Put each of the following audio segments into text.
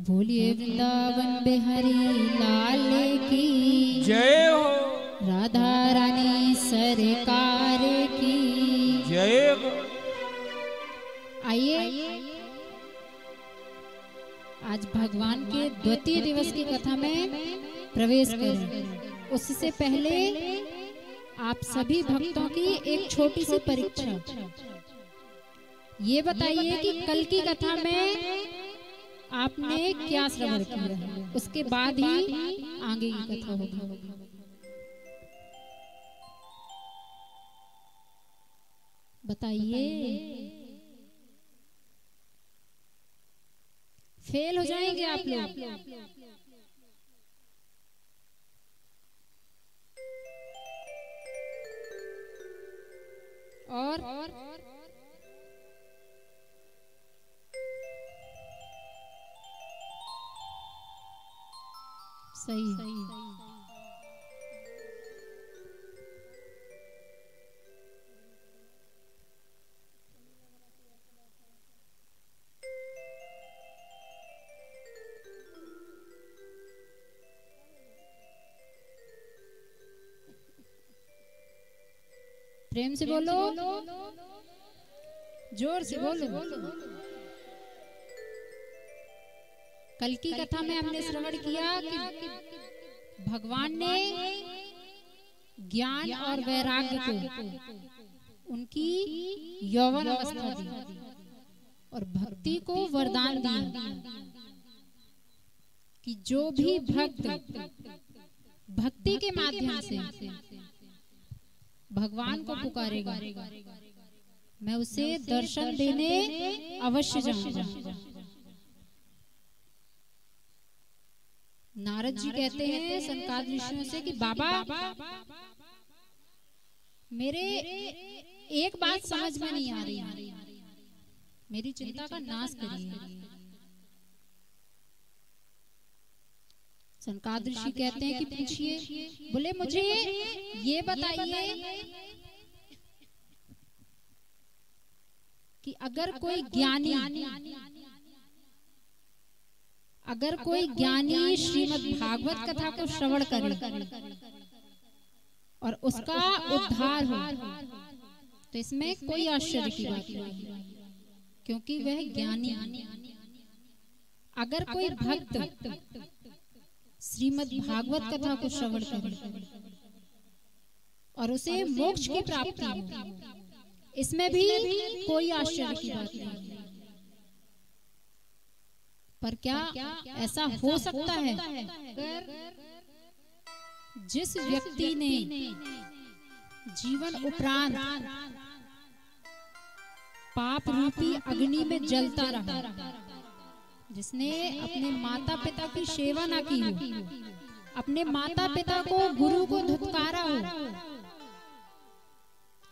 बोलिए वृंदावन बिहारी लाल की जय हो। राधा रानी सरकार की जय हो। आइए आज भगवान के द्वितीय दिवस की कथा में प्रवेश करें। उससे पहले आप सभी भक्तों की एक छोटी सी परीक्षा। ये बताइए कि कल की कथा में आपने क्या श्रवण किया है, उसके बाद ही आगे की कथा होगी। बताइए, फेल हो जाएंगे आप लोग। और सही। प्रेम से बोलो, जोर से बोलो। कल की कथा में हमने श्रवण किया कि भगवान ने ज्ञान और वैराग्य को उनकी यौवन अवस्था दी और भक्ति को वरदान दिया कि जो भी भक्त भक्ति के माध्यम से भगवान को पुकारेगा, मैं उसे दर्शन देने अवश्य जाऊंगा। नारद जी कहते हैं सनकादिक ऋषियों से कि बाबा, मेरे एक बात समझ में नहीं आ रही, मेरी चिंता का नाश करिए। सनकादिक ऋषि कहते हैं कि पूछिए। बोले मुझे ये बताइए कि अगर कोई ज्ञानी श्रीमद् भागवत कथा को श्रवण करे और उसका उद्धार हो, तो इसमें कोई आश्चर्य की बात नहीं, क्योंकि वह ज्ञानी। अगर कोई भक्त श्रीमद् भागवत कथा को श्रवण करे और उसे मोक्ष की प्राप्ति हो, इसमें भी कोई आश्चर्य की बात नहीं। पर क्या ऐसा हो सकता है अगर जिस व्यक्ति ने जीवन उपरांत पाप रूपी अग्नि में जलता रहा, जिसने अपने माता पिता की सेवा ना की हो, अपने माता पिता को गुरु को धुतकारा हो,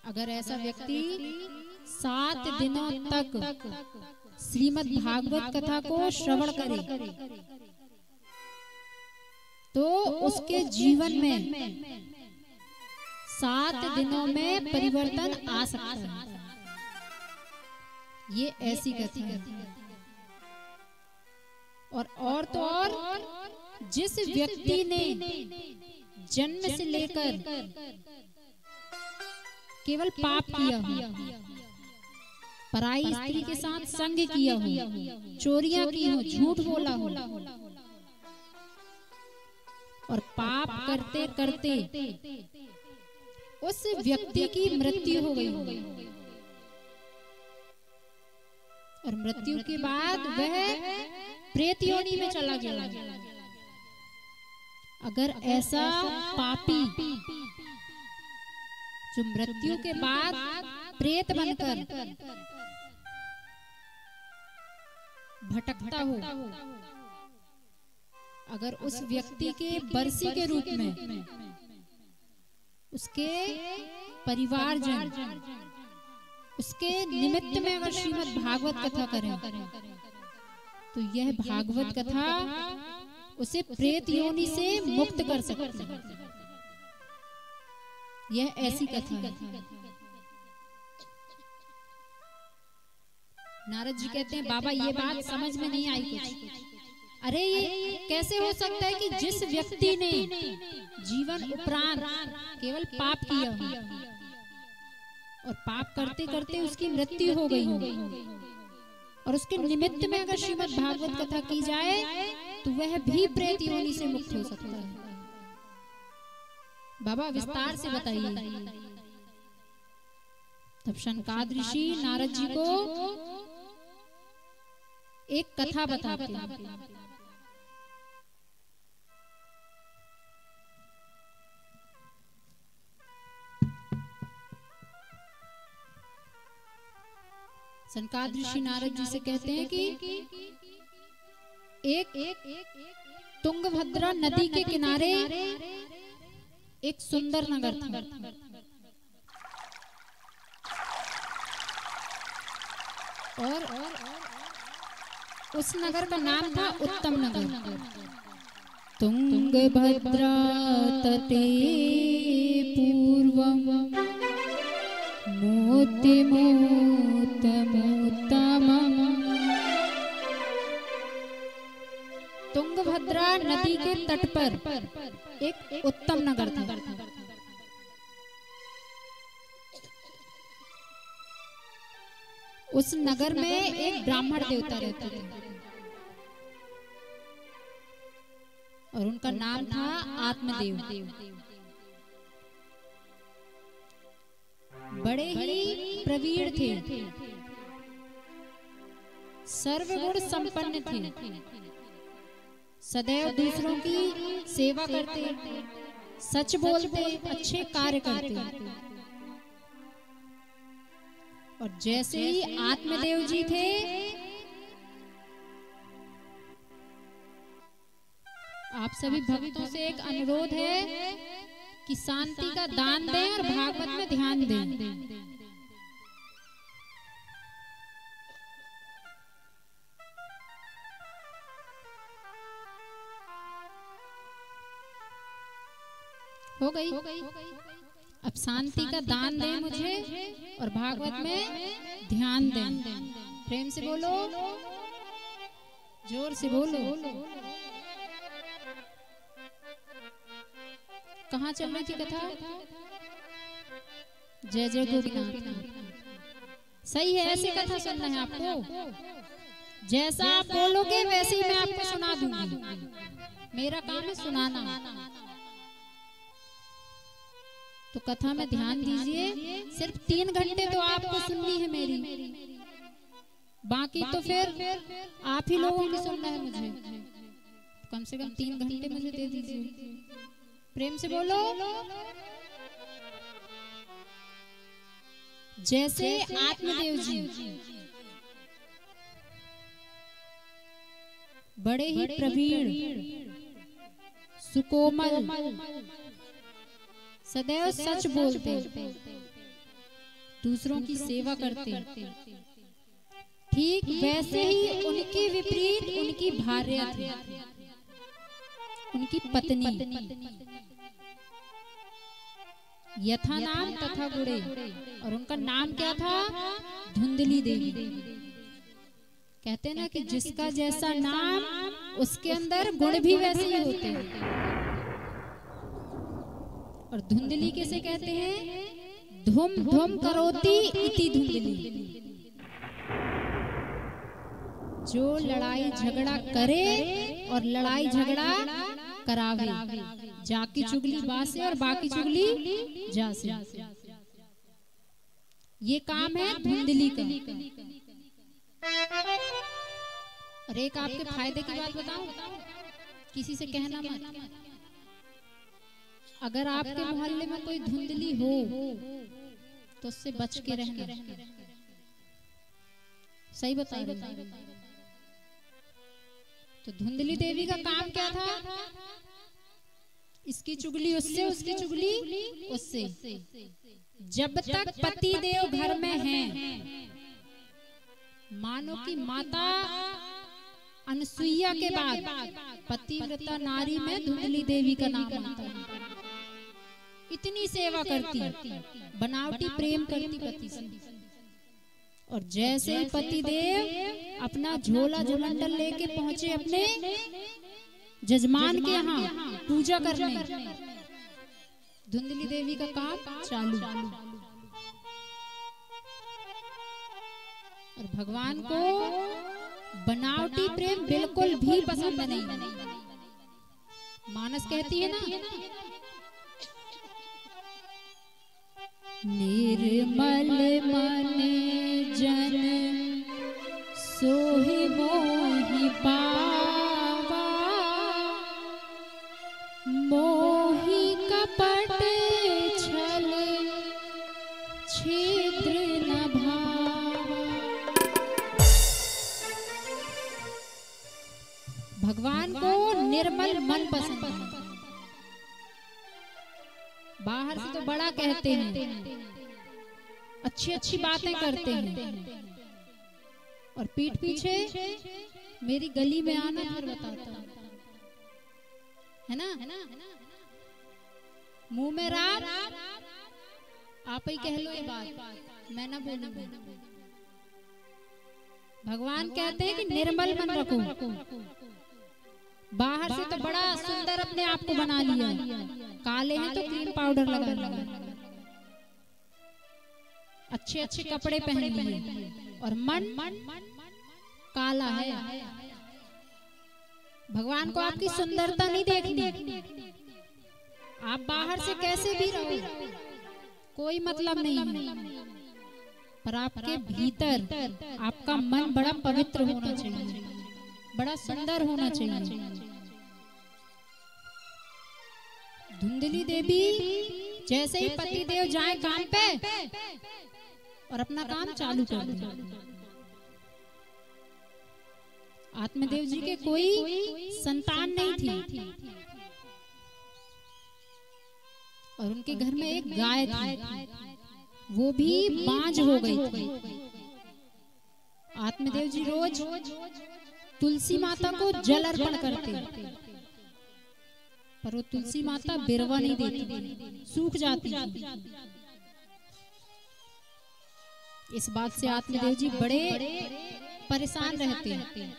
अगर ऐसा व्यक्ति 7 दिनों तक श्रीमद् भागवत कथा को श्रवण करे, तो उसके जीवन में 7 दिनों में परिवर्तन आ सकता है। ये ऐसी कथा है। और तो और जिस व्यक्ति ने जन्म से लेकर केवल पाप किया हो, पराई स्त्री के साथ संग किया हो, चोरियां की हो, झूठ बोला हो, और पाप करते करते उस व्यक्ति की मृत्यु हो गई हो, और मृत्यु के बाद वह प्रेत योनि में चला गया। अगर ऐसा पापी जो मृत्यु के बाद प्रेत बनकर भटकता हो, अगर उस व्यक्ति के बरसी के रूप में उसके परिवारजन उसके निमित्त में अगर श्रीमद् भागवत कथा करें, तो यह भागवत कथा उसे प्रेत योनि से मुक्त कर सकती है। यह ऐसी कथा है। नारद जी कहते हैं बाबा ये बात समझ में नहीं आई कुछ। अरे ये कैसे हो सकता है कि जिस व्यक्ति ने जीवन उपरांत केवल पाप किया हो और पाप करते करते उसकी मृत्यु हो गई हो और उसके निमित्त में अगर श्रीमद् भागवत कथा की जाए तो वह भी प्रेत योनि से मुक्त हो सकता है। बाबा विस्तार से बताइए। तब शनकाद ऋषि नारद जी को एक कथा बताते हैं। शनकाद ऋषि नारद जी से कहते हैं कि एक तुंगभद्रा नदी के किनारे एक सुंदर नगर था। और उस नगर का नाम था उत्तम नगर। तुंगभद्रा तटे पूर्वम तुंगभद्रा नदी के तट पर एक उत्तम नगर था। उस नगर में एक ब्राह्मण देवता रहते थे और उनका नाम था आत्मदेव। बड़े ही प्रवीण थे, सर्वगुण संपन्न थे, सदैव दूसरों की सेवा करते, सच बोलते, अच्छे कार्य करते। और जैसे ही आत्मदेव जी थे आप सभी भक्तों से एक अनुरोध है कि शांति का दान दें और भागवत में ध्यान दें। हो गई। अब शांति का दान दें मुझे और भागवत में ध्यान दें। प्रेम से बोलो, जोर से बोलो। कहाँ चल रही थी कथा? जय जय गोपीनाथ। सही है, ऐसे कथा सुनना है आपको। जैसा आप बोलोगे वैसे ही मैं आपको सुना दूंगी। मेरा काम है सुनाना। तो कथा में ध्यान दीजिए। सिर्फ 3 घंटे तो आपको सुननी है मेरी, बाकी तो फिर आप ही लोगों की सुनना है मुझे। कम से कम 3 घंटे मुझे दे दीजिए। प्रेम से बोलो। जैसे आत्मदेव जी बड़े ही प्रवीण, सुकोमल, सदैव सच बोलते, दूसरों की सेवा करते, ठीक वैसे ही उनके विपरीत उनकी भार्या थी, उनकी पत्नी। यथा नाम तथा गुणे, और उनका नाम क्या था? धुंधली देवी। कहते ना कि जिसका जैसा नाम उसके अंदर गुण भी वैसे ही होते हैं। और धुंधली किसे कहते हैं? धुम धुम करोति इति धुंधली। जो लड़ाई झगड़ा करे और लड़ाई झगड़ा करावे, जाकी चुगली बा से और बाकी चुगली जा से। ये काम है धुंधली का। और एक आपके फायदे की बात बताऊं, किसी से कहना मत। अगर आपके मोहल्ले में कोई धुंधली हो तो उससे बच के रहना। सही बता रही हूं। तो धुंधली देवी का काम क्या था? इसकी चुगली उससे, उसकी चुगली उससे। जब तक पति देव घर में हैं, मानो की माता अनसुईया के बाद पतिव्रता नारी में धुंधली देवी का नाम आता है। इतनी सेवा करती, बनावटी प्रेम करती पति से। और जैसे ही पति देव अपना झोला झुलंडल लेके पहुंचे अपने जजमान के यहाँ पूजा करने। धुंधली देवी का काम चालू। और भगवान को बनावटी प्रेम बिल्कुल भी पसंद नहीं। मानस कहती है ना, निर्मल मन जन सोहि मोहि पावा, मोहि कपट छल छिद्र न भावा। भगवान को निर्मल मन पसंद है। बाहर से तो बड़ा कहते हैं, अच्छी अच्छी बातें करते हैं, और पीठ पीछे मेरी गली में आना फिर बताता है ना। मुंह में रात, आप ही कह लो ये बात, मैं ना बोलूंगी। भगवान कहते हैं कि निर्मल मन रखो। बाहर से तो बड़ा सुंदर अपने आप को बना लिया, काले हैं तो क्रीम पाउडर लगा लिया, अच्छे अच्छे कपड़े पहन लिए, और मन काला है। भगवान को आपकी सुंदरता नहीं देखनी। आप बाहर से कैसे भी रहो, कोई मतलब नहीं है, पर आपके भीतर आपका मन बड़ा पवित्र होना चाहिए, बड़ा सुंदर होना चाहिए। धुंधली देवी जैसे ही पति देव जाए काम पे और अपना काम चालू कर दिया। आत्मदेव जी के कोई संतान नहीं थी, और उनके घर में एक गाय थी, वो भी बांझ हो गई थी। आत्मदेव जी रोज तुलसी माता को जल अर्पण करते, पर वो तुलसी माता बिरवा नहीं देती, सूख जाती थी। इस बात से आत्मदेव जी बड़े परेशान रहते हैं,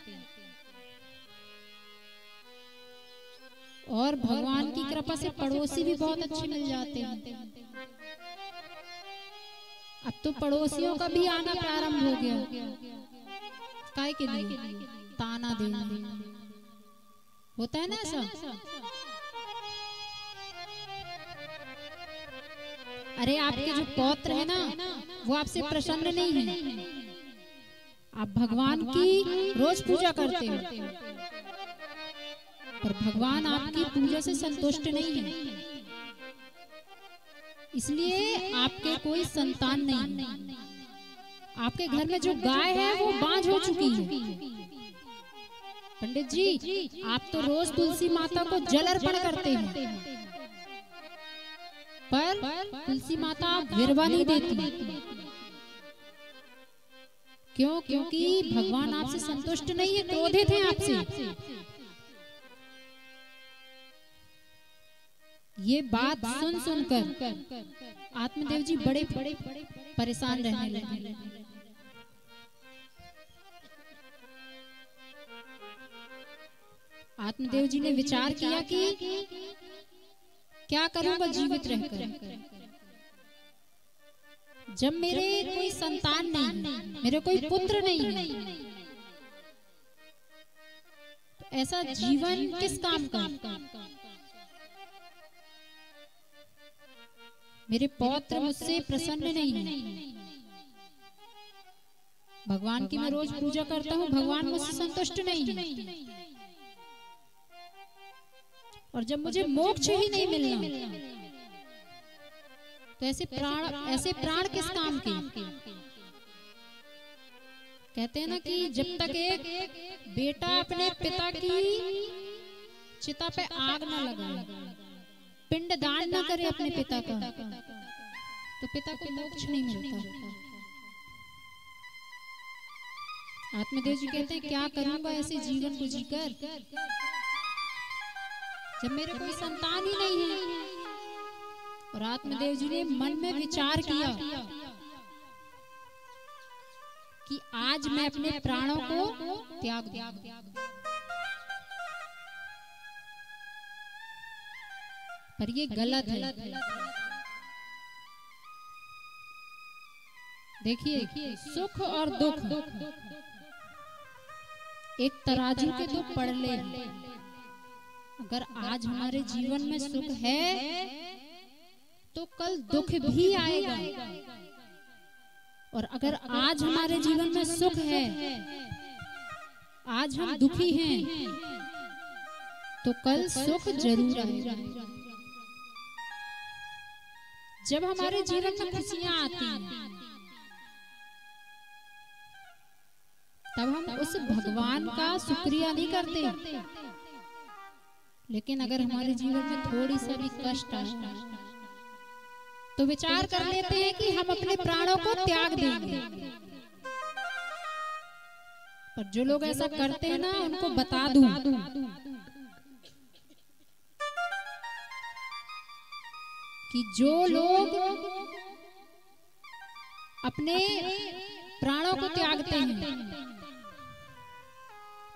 और भगवान की कृपा से पड़ोसी भी बहुत अच्छे मिल जाते हैं। अब तो पड़ोसियों का भी आना प्रारंभ हो गया। काय के लिए? ताना देना होता है ना ऐसा। अरे आपके जो पौत्र है ना, वो आपसे प्रसन्न नहीं है। आप भगवान की रोज पूजा करते हो, पर भगवान आपकी पूजा से संतुष्ट नहीं है, इसलिए आपके कोई संतान नहीं है। आपके घर में जो गाय है वो बांझ हो चुकी है। पंडित जी, आप तो रोज तुलसी माता को जल अर्पण करते हैं, पर तुलसी माता आप विरवा नहीं देती। क्यों? क्योंकि भगवान आपसे संतुष्ट नहीं है, क्रोधित हैं आपसे। ये बात सुन सुनकर आत्मदेव जी बड़े परेशान रहने लगे। आत्मदेव जी ने विचार किया कि क्या करूंगा जीवित रहकर, जब मेरे कोई संतान नहीं, मेरे कोई पुत्र नहीं है, तो ऐसा जीवन किस काम का? मेरे पौत्र मुझसे प्रसन्न नहीं है। भगवान की मैं रोज पूजा करता हूँ, भगवान मुझसे संतुष्ट नहीं है, और जब मुझे मोक्ष ही नहीं मिलना, तो ऐसे प्राण किस काम के? कहते हैं ना कि जब तक एक बेटा अपने पिता की चिता पे आग न लगाए, पिंड दान न करे अपने पिता का, तो पिता को मोक्ष नहीं मिलता। आत्मदेव जी कहते हैं क्या करूंगा ऐसे जीवन को जीकर, जब मेरे कोई संतान ही नहीं है। और आत्मदेव जी ने मन में विचार किया कि आज मैं अपने प्राणों को त्याग दूं। पर ये गलत है। देखिए सुख और दुख एक तराजू के दो पड़ले। अगर आज हमारे जीवन में सुख है तो कल दुख भी आएगा, और अगर आज हमारे जीवन में सुख है, आज हम दुखी हैं, तो कल सुख जरूर आएगा। जब हमारे जीवन में खुशियां आती हैं तब हम उस भगवान का शुक्रिया नहीं करते, लेकिन अगर हमारे जीवन में थोड़ी सा भी कष्ट आए तो विचार कर लेते हैं कि हम अपने प्राणों को त्याग देंगे। पर जो लोग ऐसा करते हैं ना, उनको बता दूं कि जो लोग अपने प्राणों को त्यागते हैं,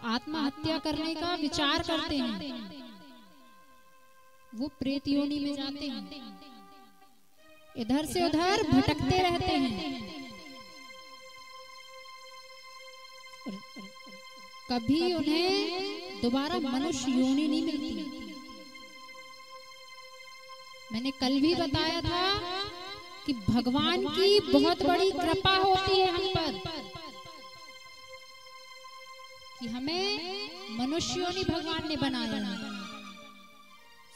आत्महत्या करने का विचार करते हैं, वो प्रेत योनि में जाते हैं, इधर से उधर भटकते रहते हैं, कभी उन्हें दोबारा मनुष्य योनि नहीं मिलती। मैंने कल भी बताया था कि भगवान की बहुत बड़ी कृपा होती है हम पर कि हमें मनुष्य योनि भगवान ने बनाया।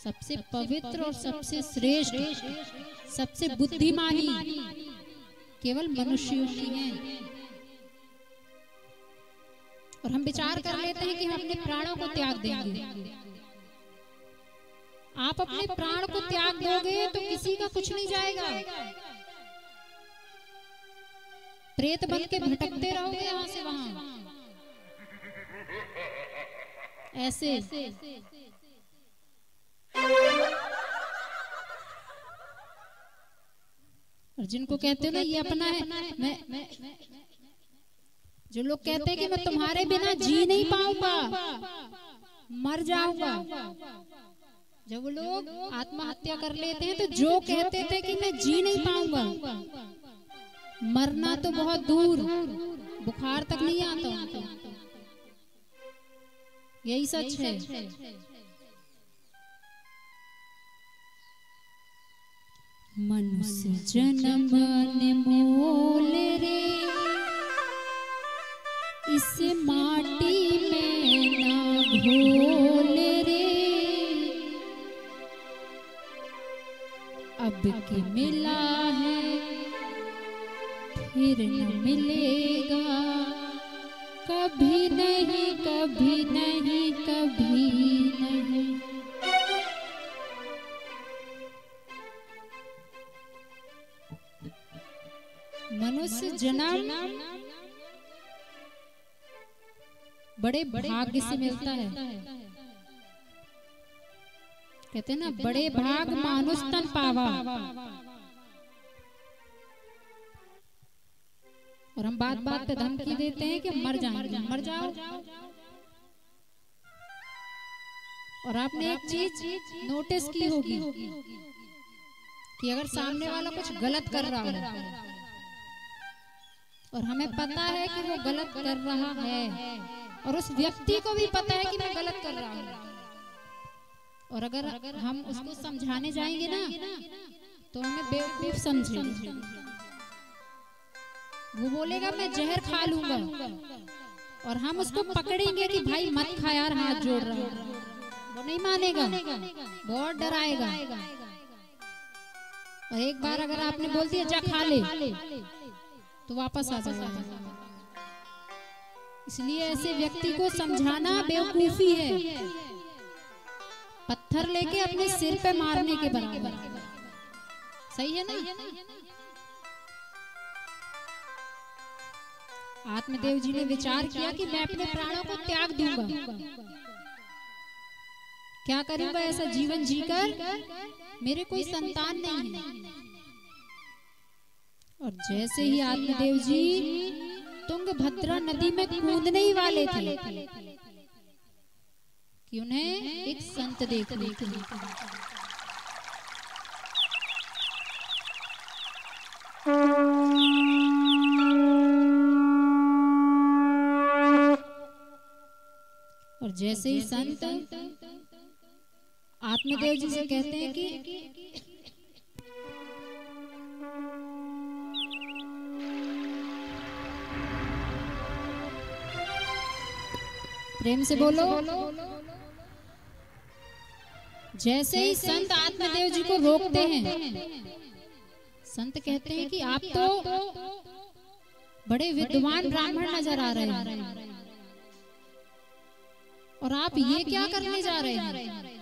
सबसे पवित्र और सबसे श्रेष्ठ, सबसे बुद्धिमानी केवल मनुष्य योनि है। और हम विचार कर लेते हैं कि हम अपने प्राणों को त्याग देंगे। आप अपने प्राण को त्याग दोगे तो किसी का कुछ नहीं जाएगा, प्रेत बन के भटकते रहोगे यहाँ से वहां। ऐसे और जिनको कहते हो ना ये अपना है, मैं जो लोग कहते हैं कि मैं तुम्हारे बिना जी नहीं पाऊंगा, मर जाऊंगा, जब वो लोग आत्महत्या कर लेते हैं तो जो कहते थे कि मैं जी नहीं पाऊंगा, मरना तो बहुत दूर, बुखार तक नहीं आता उनको। यही सच है। मनुष्य जन्म अनमोल रे, इस माटी में ना घोल रे, अब के मिला है फिर न मिलेगा, कभी नहीं कभी नहीं कभी नहीं। मनुष्य जन्म बड़े भाग्य से मिलता है। कहते हैं ना, बड़े भाग मानुष तन पावा। और हम बात बात पे धमकी देते हैं कि मर जाएंगे, मर जाओ। और आपने एक चीज नोटिस की होगी कि अगर सामने वाला कुछ गलत कर रहा है और हमें पता है कि वो गलत कर रहा है, और उस व्यक्ति को भी पता है कि मैं गलत कर रहा हूँ, और अगर हम उसको समझाने जाएंगे ना तो हमें बेवकूफ समझेंगे। वो बोलेगा मैं जहर खा लूंगा, और हम उसको पकड़ेंगे कि भाई मत खा यार, हाथ जोड़ रहा हूं। वो नहीं मानेगा, बहुत डराएगा। और एक बार अगर आपने बोल दिया जा खा ले, तो वापस आ जाएगा। इसलिए ऐसे व्यक्ति को समझाना बेवकूफी है, पत्थर लेके अपने सिर पे मारने के बराबर। सही है ना? आत्मदेव जी ने विचार किया कि मैं अपने प्राणों को त्याग दूंगा, क्या करूंगा ऐसा जीवन जीकर, मेरे कोई संतान नहीं है। और जैसे ही आत्मदेव जी तुंगभद्रा नदी में कूदने ही वाले थे कि उन्हें एक संत देख ली। और जैसे ही संत आत्मदेव जी से कहते हैं कि प्रेम से बोलो, जैसे ही संत आत्मदेव जी को रोकते हैं, संत कहते हैं कि आप तो बड़े विद्वान ब्राह्मण नजर आ रहे हैं और आप ये क्या करने जा रहे हैं।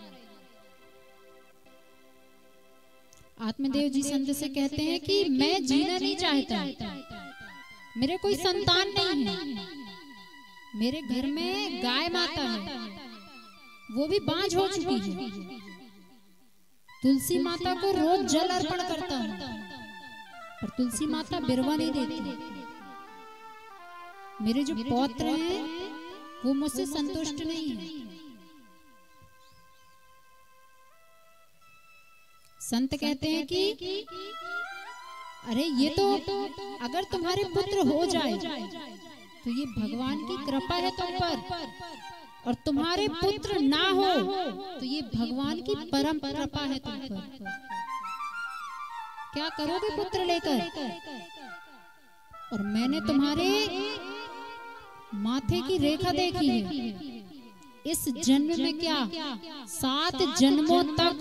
आत्मदेव जी संत से कहते हैं कि मैं जीना नहीं चाहता, मेरे कोई संतान नहीं है, मेरे घर में गाय माता है, वो भी बांझ हो चुकी है, तुलसी माता को रोज जल अर्पण करता हूं पर तुलसी माता बिरवा नहीं देती, मेरे जो पौत्र हैं वो मुझसे संतुष्ट नहीं है। संत कहते हैं कि अरे ये तो अगर तुम्हारे पुत्र हो जाए तो ये भगवान की कृपा है तुम पर, और तुम्हारे पुत्र ना हो तो ये भगवान की परम कृपा है तुम पर। क्या करोगे पुत्र लेकर? और मैंने तुम्हारे माथे की रेखा देखी है, इस जन्म में क्या 7 जन्मों तक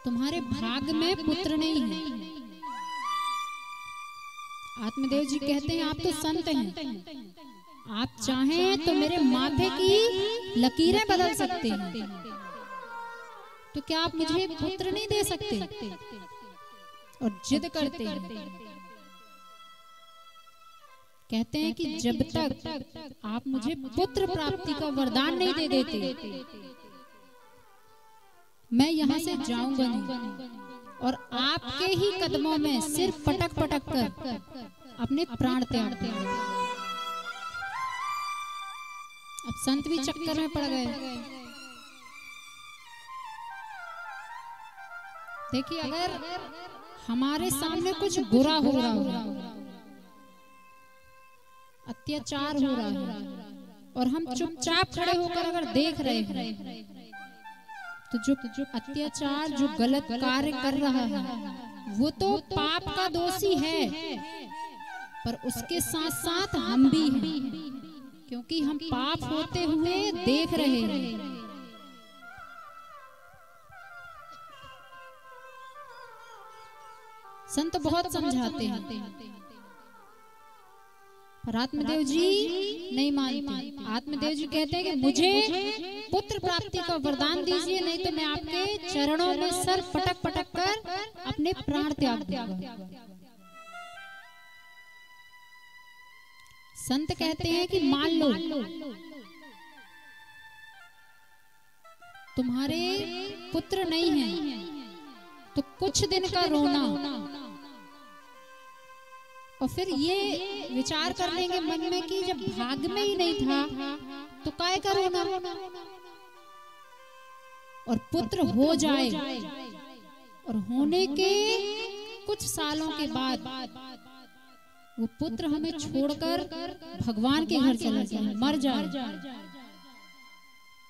तुम्हारे भाग में पुत्र नहीं है। आत्मदेव जी कहते हैं आप तो संत हैं, आप चाहें तो मेरे माथे की लकीरें बदल सकते हैं, तो क्या आप मुझे पुत्र नहीं दे सकते? और जिद करते हैं, कहते हैं कि जब तक आप मुझे पुत्र प्राप्ति का वरदान नहीं दे देते मैं यहाँ से जाऊंगा नहीं, और आपके ही कदमों में सिर पटक पटक कर अपने प्राण त्याग देंगे। अब संत भी चक्कर में पड़ गए। देखिए, अगर हमारे सामने कुछ बुरा हो रहा हो, अत्याचार हो रहा है, और हम चुपचाप खड़े होकर अगर देख रहे हैं, तो जो अत्याचार, जो गलत कार्य कर रहा है वो तो पाप का दोषी है, पर उसके साथ साथ हम भी हैं, क्योंकि हम पाप होते हुए देख रहे हैं। संत बहुत समझाते हैं पर आत्मदेव जी नहीं मानते। आत्मदेव जी कहते हैं कि मुझे पुत्र प्राप्ति का वरदान दीजिए, नहीं तो मैं आपके चरणों में सर पटक पटक कर अपने प्राण त्याग दूंगा। संत कहते हैं कि मान लो तुम्हारे पुत्र नहीं है तो कुछ दिन का रोना, और फिर ये विचार कर लेंगे मन में कि जब भाग में ही नहीं था तो काय का रोना, और पुत्र हो जाए और होने के कुछ सालों के बाद वो पुत्र हमें छोड़कर भगवान के घर चला जाए, मर जाए,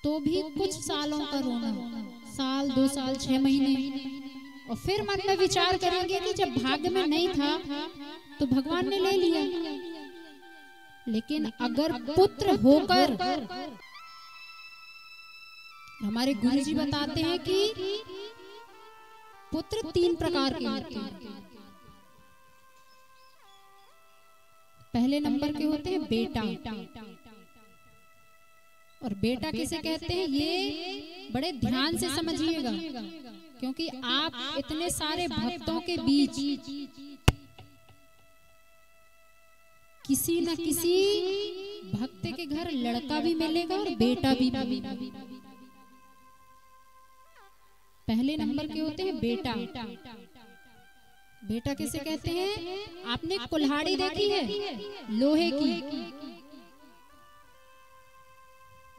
तो भी कुछ सालों का रोना, साल 2 साल 6 महीने, और फिर मन में विचार करेंगे कि जब भाग्य में नहीं था तो भगवान ने ले लिया। लेकिन अगर पुत्र होकर, हमारे गुरुजी बताते हैं कि पुत्र 3 प्रकार के होते हैं। पहले नंबर के होते हैं बेटा, और बेटा किसे कहते हैं ये बड़े ध्यान से समझिएगा, क्योंकि आप इतने सारे भक्तों के बीच किसी न किसी भक्त के घर लड़का भी मिलेगा और बेटा भी मिलेगा। पहले नंबर के होते हैं बेटा। बेटा किसे कहते हैं? आपने कुल्हाड़ी देखी है लोहे की?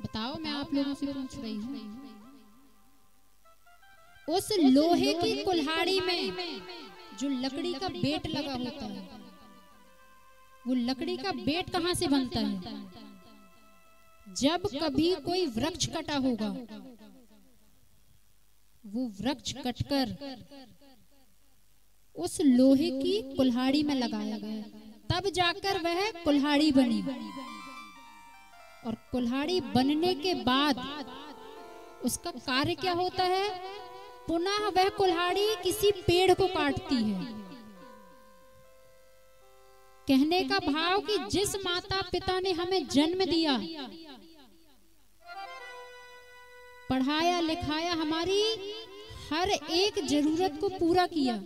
बताओ, मैं आप लोगों से पूछ रही हूँ। उस लोहे की कुल्हाड़ी में जो लकड़ी का बेट लगा होता है, वो लकड़ी का बेट कहाँ से बनता है? जब कभी कोई वृक्ष कटा होगा, वो वृक्ष कटकर उस लोहे की कुल्हाड़ी में लगाया गया, तब जाकर वह कुल्हाड़ी बनी। और कुल्हाड़ी बनने के बाद उसका कार्य क्या होता है? पुनः वह कुल्हाड़ी किसी पेड़ को काटती है। कहने का भाव कि जिस माता पिता ने हमें जन्म दिया, पढ़ाया लिखाया, हमारी हर एक जरूरत को पूरा किया,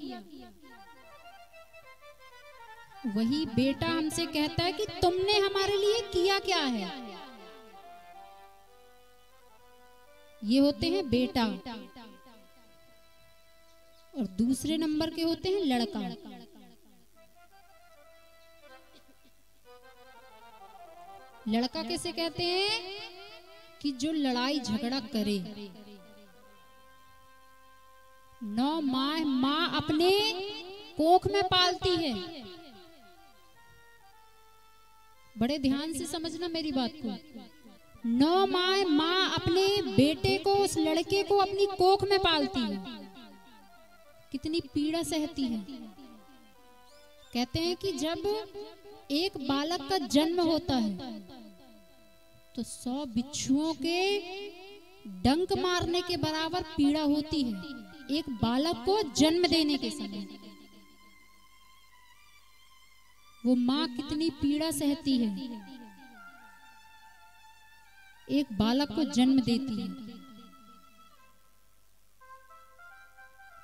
वही बेटा हमसे कहता है कि तुमने हमारे लिए किया क्या है। ये होते हैं बेटा। और दूसरे नंबर के होते हैं लड़का। लड़का किसे कहते हैं? कि जो लड़ाई झगड़ा करे। 9 माह माँ अपने कोख में पालती है। बड़े ध्यान से समझना मेरी बात को। 9 माह माँ अपने बेटे को, उस लड़के को अपनी कोख में पालती है। कितनी पीड़ा सहती है। कहते हैं कि जब एक बालक का जन्म होता है तो 100 बिच्छुओं के डंक मारने के बराबर पीड़ा होती है एक बालक को जन्म देने के समय। वो माँ कितनी पीड़ा सहती है, एक बालक को जन्म देती है।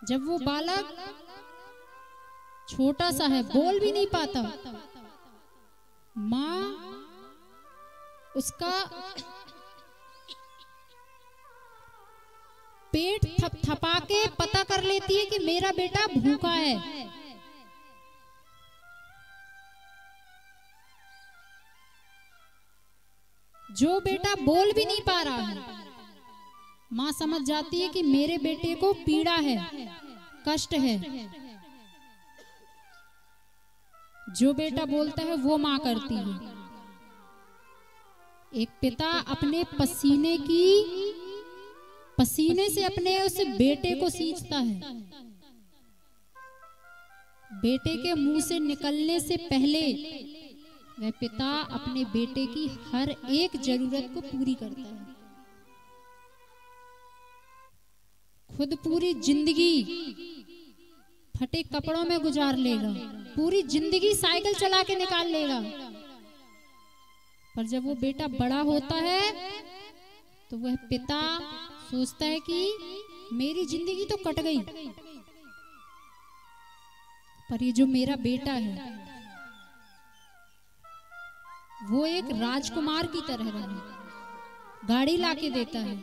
जब वो बालक छोटा सा है, बोल भी नहीं पाता, माँ उसका पेट थपथपा के पता कर लेती है कि मेरा बेटा भूखा है। जो बेटा बोल भी नहीं पा रहा है, माँ समझ जाती है कि मेरे बेटे को पीड़ा है, कष्ट है। जो बेटा बोलता है वो माँ करती है। एक पिता अपने पसीने से अपने उस बेटे को सींचता है। बेटे के मुंह से निकलने से पहले वह पिता अपने बेटे की हर एक जरूरत को पूरी करता है। खुद पूरी जिंदगी फटे कपड़ों में गुजार लेगा, पूरी जिंदगी साइकिल चला के निकाल लेगा, पर जब वो बेटा बड़ा होता है तो वह पिता सोचता है कि मेरी जिंदगी तो कट गई, पर ये जो मेरा बेटा है वो एक राजकुमार की तरह रहे, गाड़ी लाके देता है,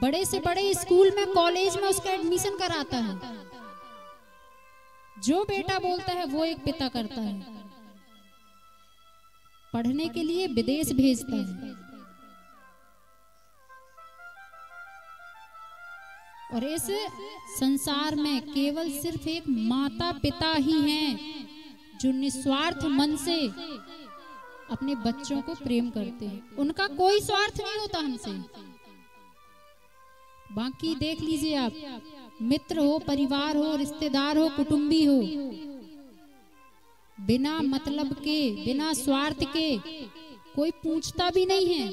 बड़े से बड़े स्कूल में, कॉलेज में उसका एडमिशन कराता है। जो बेटा बोलता है वो एक पिता करता है, पढ़ने के लिए विदेश भेजता है। और इस संसार में केवल सिर्फ एक माता पिता ही हैं जो निस्वार्थ मन से अपने बच्चों को प्रेम करते हैं। उनका कोई स्वार्थ नहीं होता हमसे। बाकी देख लीजिए आप, मित्र हो, परिवार हो, रिश्तेदार हो, कुटुंबी हो, बिना मतलब के, बिना स्वार्थ के कोई पूछता भी नहीं है।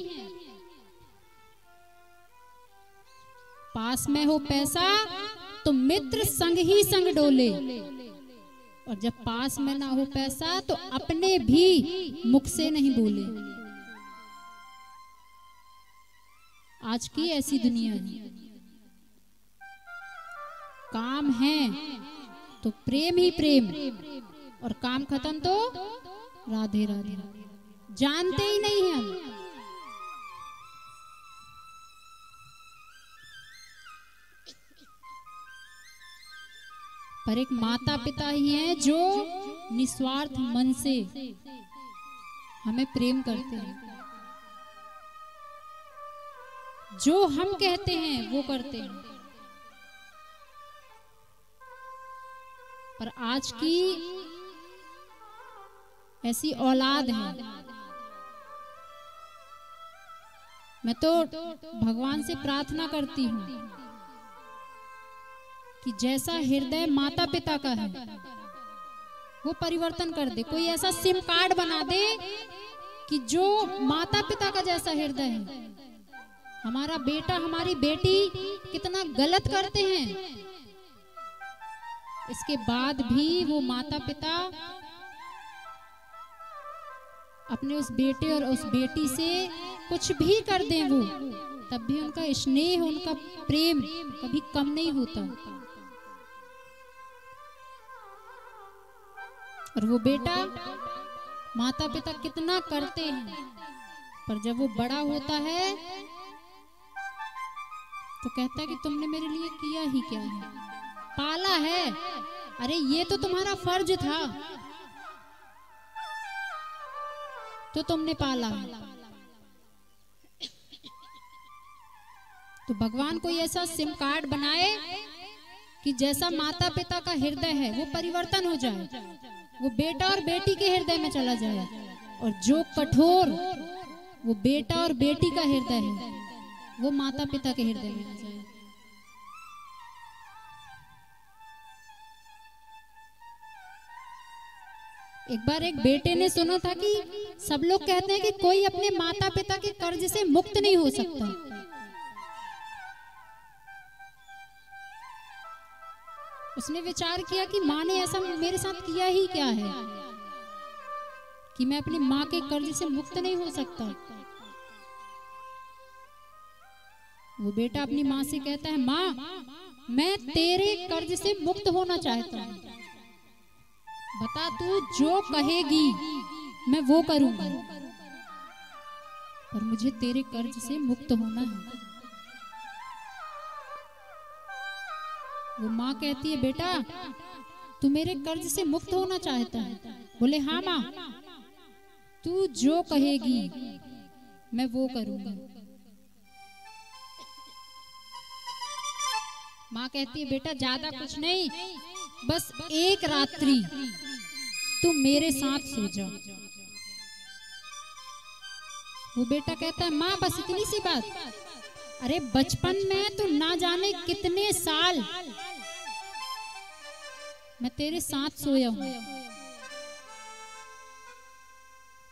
पास में हो पैसा तो मित्र संग ही संग डोले, और जब पास में ना हो पैसा तो अपने भी मुख से नहीं बोले। आज की ऐसी दुनिया है। काम है तो प्रेम ही प्रेम, और काम खत्म तो राधे राधे, जानते ही नहीं हैं हम। पर एक माता पिता ही हैं जो निस्वार्थ मन से हमें प्रेम करते हैं। जो हम कहते हैं वो करते हैं। पर आज की ऐसी औलाद है, मैं तो भगवान से प्रार्थना करती हूँ कि जैसा हृदय माता पिता का है वो परिवर्तन कर दे। कोई ऐसा सिम कार्ड बना दे कि जो माता पिता का जैसा हृदय है। हमारा बेटा हमारी बेटी कितना गलत करते हैं, इसके बाद भी वो माता पिता अपने उस बेटे और उस बेटी से कुछ भी कर दें, वो तब भी उनका स्नेह, उनका प्रेम कभी कम नहीं होता। और वो बेटा माता पिता कितना करते हैं, पर जब वो बड़ा होता है तो कहता है कि तुमने मेरे लिए किया ही क्या है, पाला है, अरे ये तो तुम्हारा फर्ज था, तो तुमने पाला है। तो भगवान कोई ऐसा सिम कार्ड बनाए कि जैसा माता पिता का हृदय है वो परिवर्तन हो जाए, वो बेटा और बेटी के हृदय में चला जाए, और जो कठोर वो बेटा और बेटी का हृदय है वो माता पिता के हृदय में आ जाए। एक बार एक बेटे ने सुना था कि सब लोग कहते हैं कि कोई अपने माता पिता के कर्ज से मुक्त नहीं हो सकता। उसने विचार किया कि माँ ने ऐसा मेरे साथ किया ही क्या है कि मैं अपनी माँ के कर्ज से मुक्त नहीं हो सकता। वो बेटा अपनी माँ से कहता है, माँ मैं तेरे कर्ज से मुक्त होना चाहता हूँ, बता तू जो कहेगी मैं वो करूंगा, पर मुझे तेरे कर्ज से मुक्त होना है। वो माँ कहती है, बेटा तू मेरे कर्ज से मुक्त होना चाहता है? बोले हाँ माँ, तू जो कहेगी मैं वो करूंगा। माँ कहती है, बेटा ज्यादा कुछ नहीं, बस एक रात्रि तू मेरे साथ सो जा। वो बेटा कहता है, माँ बस इतनी सी बात? अरे बचपन में तो ना जाने कितने साल मैं तेरे साथ सोया हूं,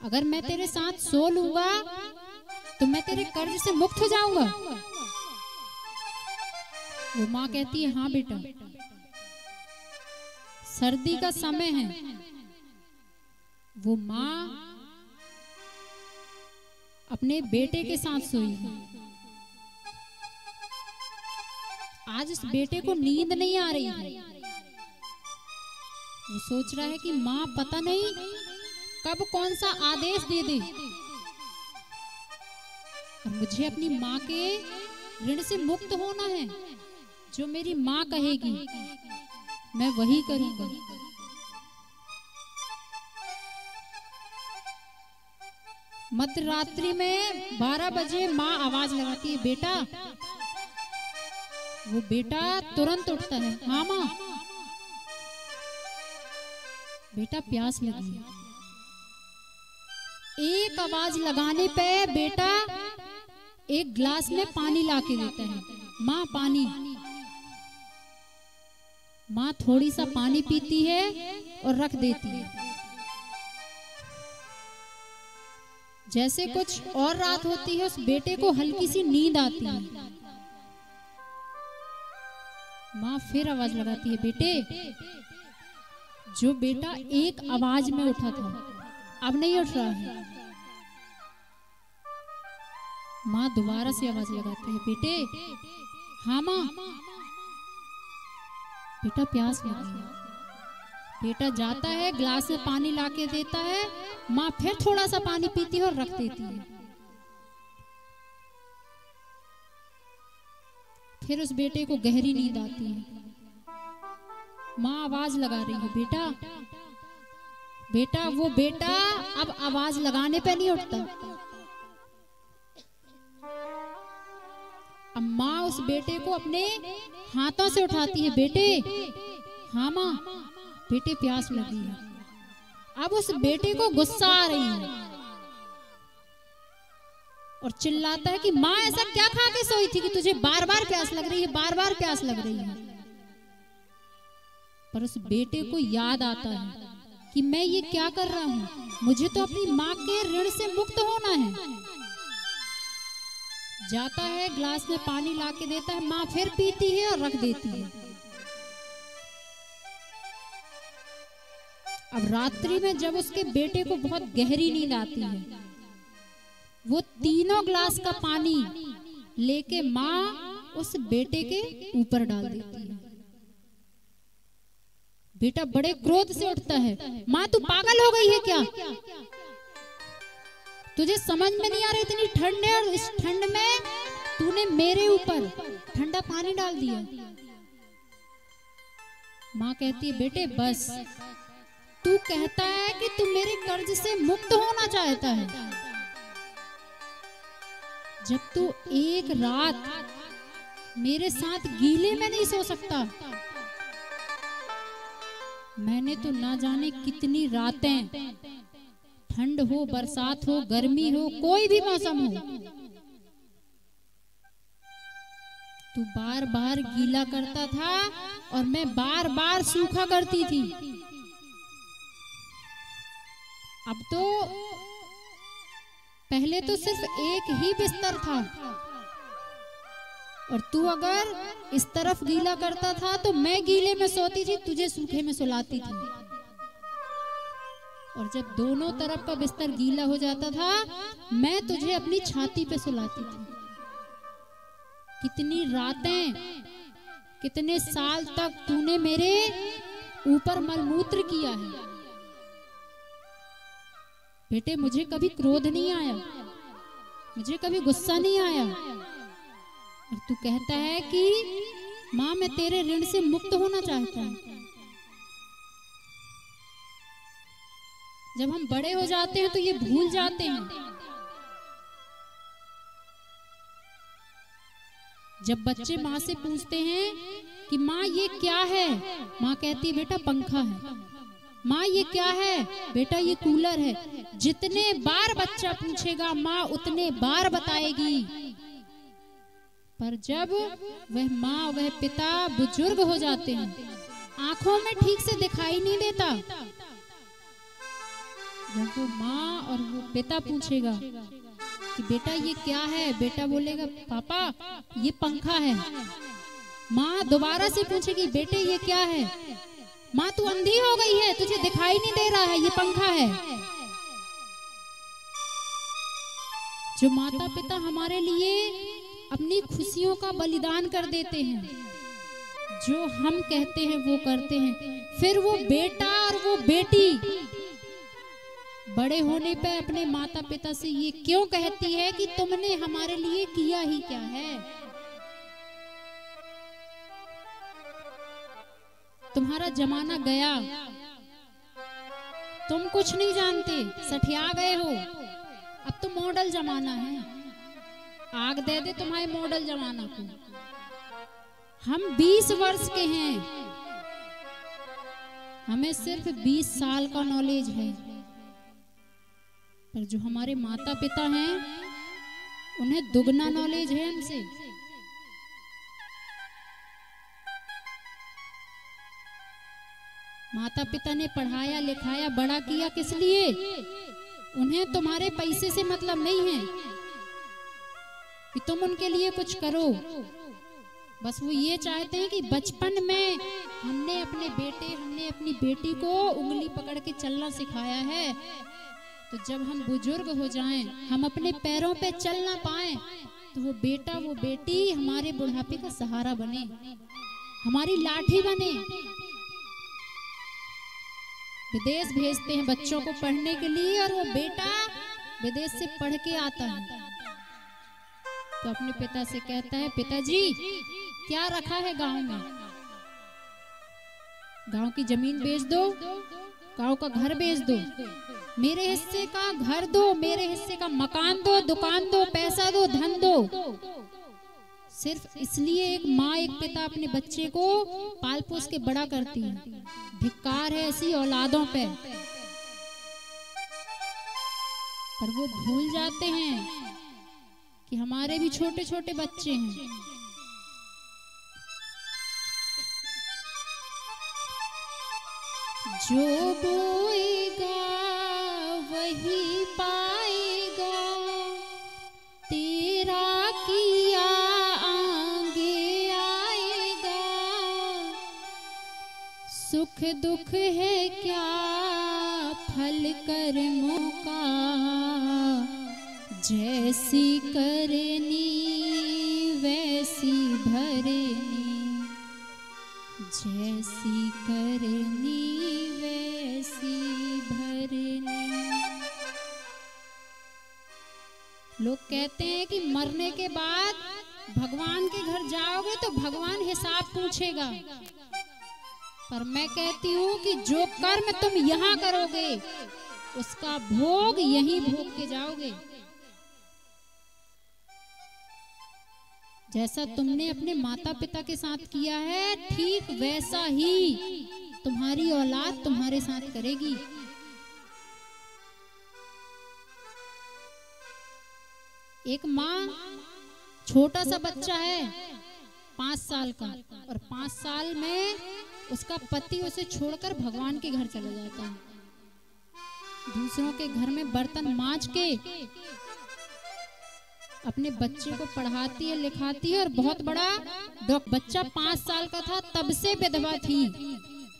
अगर मैं तेरे साथ सो लूंगा तो मैं तेरे कर्ज से मुक्त हो जाऊंगा। वो माँ कहती है, हाँ बेटा, सर्दी का समय है। वो माँ अपने बेटे के साथ सोई है। आज उस बेटे को नींद नहीं आ रही है। वो सोच रहा है कि माँ पता नहीं कब कौन सा आदेश दे दे, और मुझे अपनी माँ के ऋण से मुक्त होना है। जो मेरी माँ कहेगी मैं वही करूंगा। मध्य रात्रि में 12 बजे माँ आवाज लगाती है, बेटा। वो बेटा तुरंत उठता है, हाँ माँ। बेटा प्यास लगी है। एक आवाज लगाने पे बेटा एक गिलास में पानी लाके देता है, माँ पानी। माँ थोड़ी सा पानी पीती है और रख देती है। जैसे कुछ और रात होती है, उस बेटे को हल्की सी नींद आती है। माँ फिर आवाज लगाती है, बेटे। जो बेटा एक आवाज में उठा था अब नहीं उठ रहा है। माँ दोबारा से आवाज लगाती है, बेटे। हाँ माँ। बेटा प्यास लगी है। बेटा जाता है, ग्लास में पानी लाके देता है। माँ फिर थोड़ा सा पानी पीती है और रख देती है। फिर उस बेटे को गहरी नींद आती है। माँ आवाज लगा रही है, बेटा बेटा। वो बेटा अब आवाज लगाने पे नहीं उठता। अब माँ उस बेटे को अपने हाथों से उठाती है, बेटे। हाँ माँ, बेटे प्यास लगी है। अब उस बेटे को गुस्सा आ रही है और चिल्लाता है कि माँ ऐसा क्या खा के सोई थी कि तुझे बार बार प्यास लग रही है, बार बार प्यास लग रही है। पर उस बेटे को याद आता है कि मैं ये क्या कर रहा हूं, मुझे तो अपनी माँ के ऋण से मुक्त होना है। जाता है, ग्लास में पानी लाके देता है, माँ फिर पीती है और रख देती है। अब रात्रि में जब उसके बेटे को बहुत गहरी नींद आती है, वो तीनों ग्लास का पानी लेके माँ उस बेटे के ऊपर डाल देती है। बेटा बड़े क्रोध से उठता है, माँ तू पागल हो गई है क्या? तुझे समझ में नहीं आ रही, इतनी ठंड है और इस ठंड में तूने मेरे ऊपर ठंडा पानी डाल दिया। माँ कहती है, बेटे बस, तू कहता है कि तू मेरे कर्ज से मुक्त होना चाहता है। जब तू एक रात मेरे साथ गीले में नहीं सो सकता, मैंने तो ना जाने कितनी रातें, ठंड हो, बरसात हो, गर्मी हो, कोई भी मौसम हो, तू बार बार गीला करता था और मैं बार बार सूखा करती थी। अब तो पहले तो सिर्फ एक ही बिस्तर था और तू अगर इस तरफ गीला करता था तो मैं गीले में सोती थी, तुझे सूखे में सुलाती थी। और जब दोनों तरफ का बिस्तर गीला हो जाता था, मैं तुझे अपनी छाती पे सुलाती थी। कितनी रातें, कितने साल तक तूने मेरे ऊपर मलमूत्र किया है। बेटे मुझे कभी क्रोध नहीं आया, मुझे कभी गुस्सा नहीं आया, और तू कहता है कि माँ मैं तेरे ऋण से मुक्त होना चाहता हूं। जब हम बड़े हो जाते हैं तो ये भूल जाते हैं। जब बच्चे माँ से पूछते हैं कि माँ ये क्या है, माँ कहती है बेटा पंखा है। माँ ये क्या है, बेटा ये कूलर है। जितने बार बच्चा पूछेगा माँ उतने बार बताएगी। पर जब वह माँ, वह पिता बुजुर्ग हो जाते हैं, आंखों में ठीक से दिखाई नहीं देता, जब वो माँ और वो पिता पूछेगा कि बेटा ये क्या है, बेटा बोलेगा पापा ये पंखा है। माँ दोबारा से पूछेगी बेटे ये क्या है, माँ तू अंधी हो गई है, तुझे दिखाई नहीं दे रहा है, ये पंखा है। जो माता पिता हमारे लिए अपनी खुशियों का बलिदान कर देते हैं, जो हम कहते हैं वो करते हैं, फिर वो बेटा और वो बेटी बड़े होने पे अपने माता पिता से ये क्यों कहती है कि तुमने हमारे लिए किया ही क्या है। तुम्हारा जमाना गया, तुम कुछ नहीं जानते, सठिया गए हो, अब तो मॉडल जमाना है। आग दे दे तुम्हारे मॉडल जमाना को। हम 20 वर्ष के हैं, हमें सिर्फ 20 साल का नॉलेज है, पर जो हमारे माता पिता हैं उन्हें दुगना नॉलेज है हमसे। माता पिता ने पढ़ाया लिखाया बड़ा किया किस लिए? उन्हें तुम्हारे पैसे से मतलब नहीं है कि तुम उनके लिए कुछ करो। बस वो ये चाहते हैं कि बचपन में हमने अपने बेटे, हमने अपनी बेटी को उंगली पकड़ के चलना सिखाया है, तो जब हम बुजुर्ग हो जाएं, हम अपने पैरों पे चल ना पाएं, तो वो बेटा वो बेटी हमारे बुढ़ापे का सहारा बने, हमारी लाठी बने। विदेश भेजते हैं बच्चों को पढ़ने के लिए और वो बेटा विदेश से पढ़ के आता है तो अपने पिता से कहता है पिताजी क्या रखा है गांव में? गांव की जमीन बेच दो, गांव का घर बेच दो, मेरे हिस्से का घर दो, मेरे हिस्से का मकान दो, दुकान दो, पैसा दो, धन दो। सिर्फ इसलिए एक माँ एक पिता अपने बच्चे को पाल पोस के बड़ा करती है। धिक्कार है ऐसी औलादों पे। पर वो भूल जाते हैं कि हमारे भी छोटे छोटे बच्चे हैं। जो बोएगा वही पाएगा, तेरा किया आगे आएगा। सुख दुख है क्या फल कर्मों का, जैसी करनी वैसी भरनी, जैसी करनी वैसी भरनी। लोग कहते हैं कि मरने के बाद भगवान के घर जाओगे तो भगवान हिसाब पूछेगा, पर मैं कहती हूँ कि जो कर्म तुम यहाँ करोगे उसका भोग यहीं भोग के जाओगे। जैसा तुमने अपने माता पिता के साथ किया है, ठीक वैसा ही तुम्हारी औलाद तुम्हारे साथ करेगी। एक माँ, छोटा सा बच्चा है 5 साल का, और 5 साल में उसका पति उसे छोड़कर भगवान के घर चला जाता है। दूसरों के घर में बर्तन मांज के अपने बच्चे को पढ़ाती है, लिखाती है, और बहुत बड़ा बच्चा 5 साल का था तब से विधवा थी।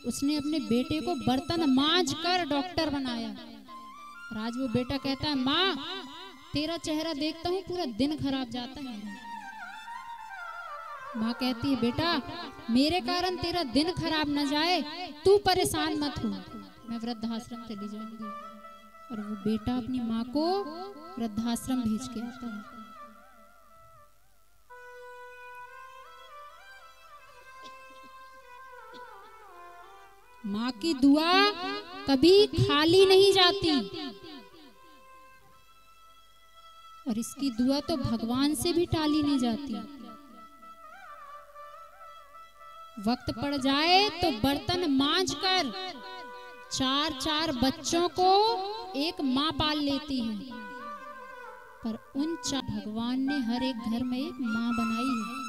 उसने अपने बेटे को बर्तन मांज कर डॉक्टर बनाया। और आज वो बेटा कहता है, माँ तेरा चेहरा देखता हूँ पूरा दिन खराब जाता है। माँ कहती है, बेटा मेरे कारण तेरा दिन खराब न जाए, तू परेशान मत हो, मैं वृद्धाश्रम चली जाऊंगी। और वो बेटा अपनी माँ को वृद्धाश्रम भेज के आता है। माँ की दुआ कभी खाली नहीं जाती, और इसकी दुआ तो भगवान से भी टाली नहीं जाती। वक्त पड़ जाए तो बर्तन मांज कर 4-4 बच्चों को एक माँ पाल लेती है, पर उन 4 भगवान ने हर एक घर में एक माँ बनाई है।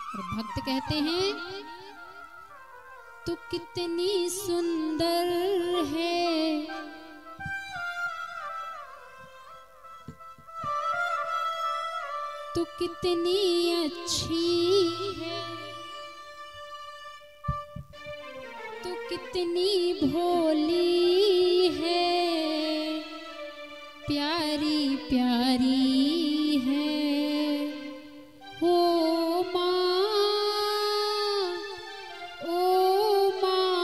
और भक्त कहते हैं, तू कितनी सुंदर है, तू कितनी अच्छी है, तू कितनी भोली है, प्यारी प्यारी है। हो माँ, ओ माँ,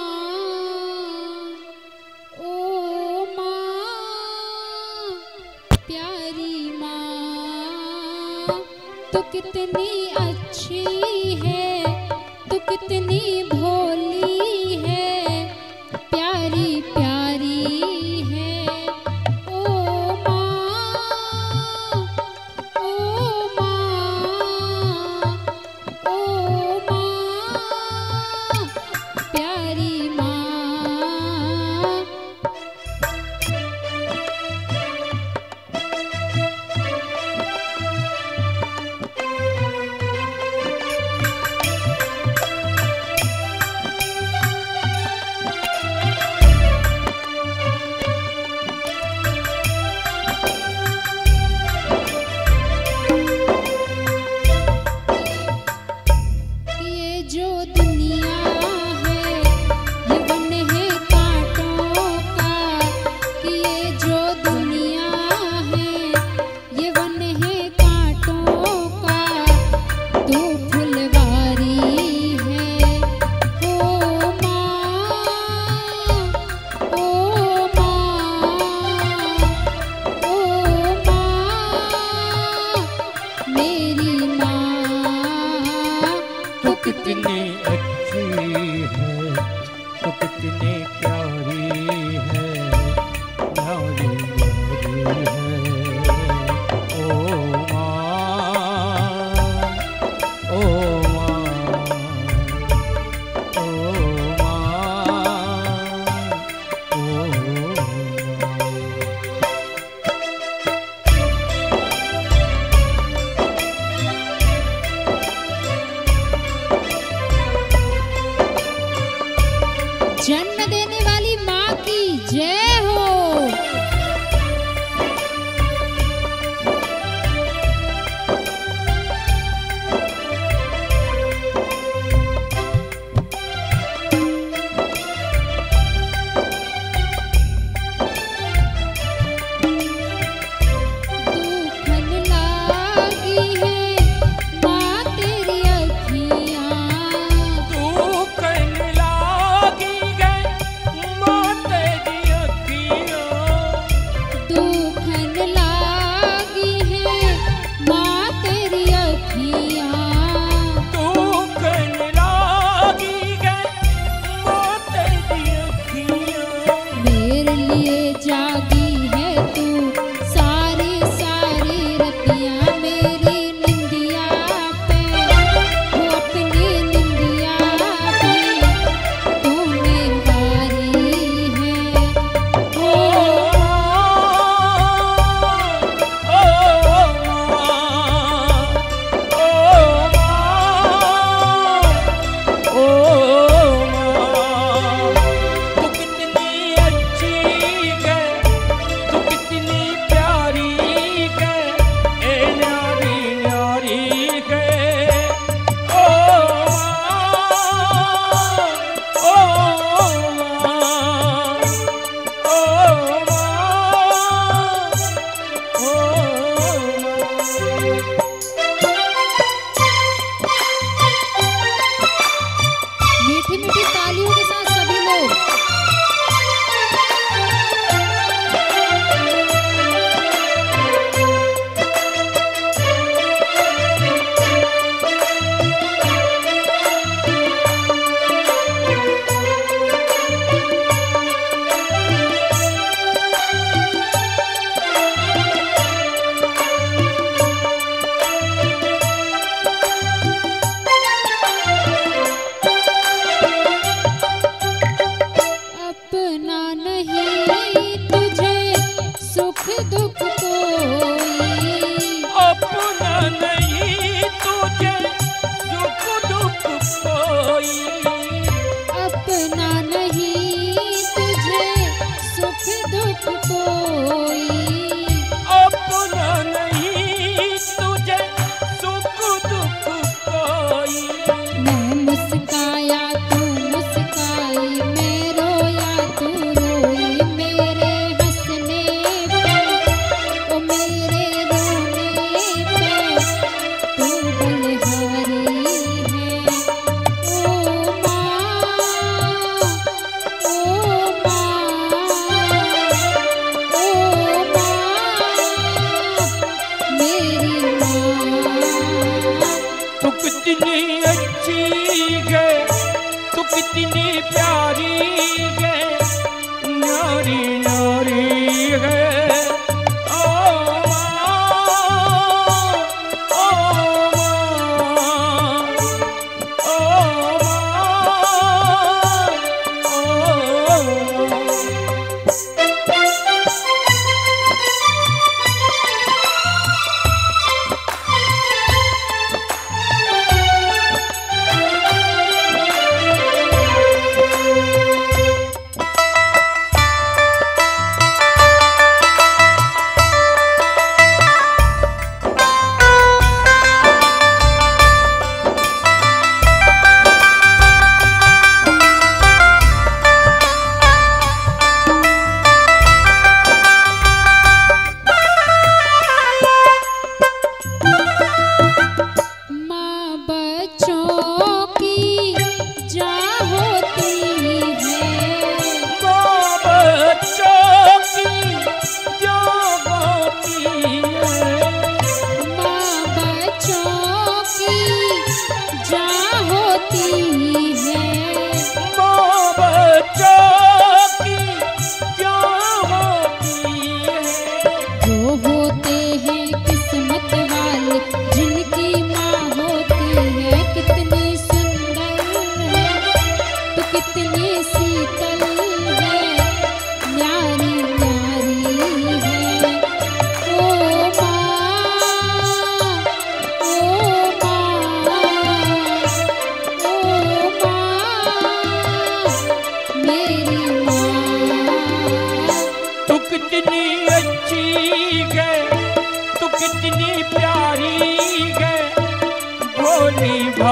ओ माँ, प्यारी माँ, तू कितनी अच्छी है, तू कितनी भोली है, प्यारी प्यारी है। ओ माँ, ओ माँ, ओ माँ, प्यारी माँ।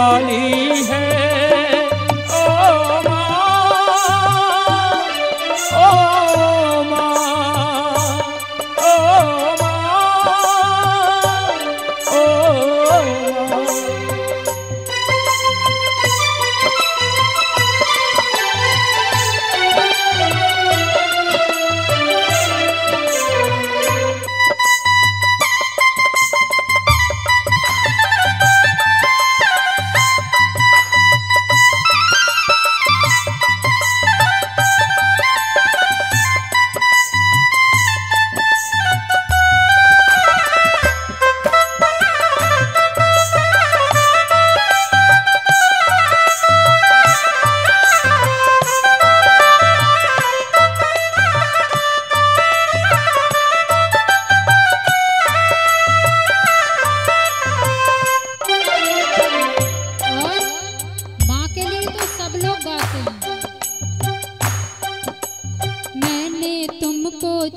वाली है। ओ माँ, ओ माँ, ओ माँ, ओ माँ।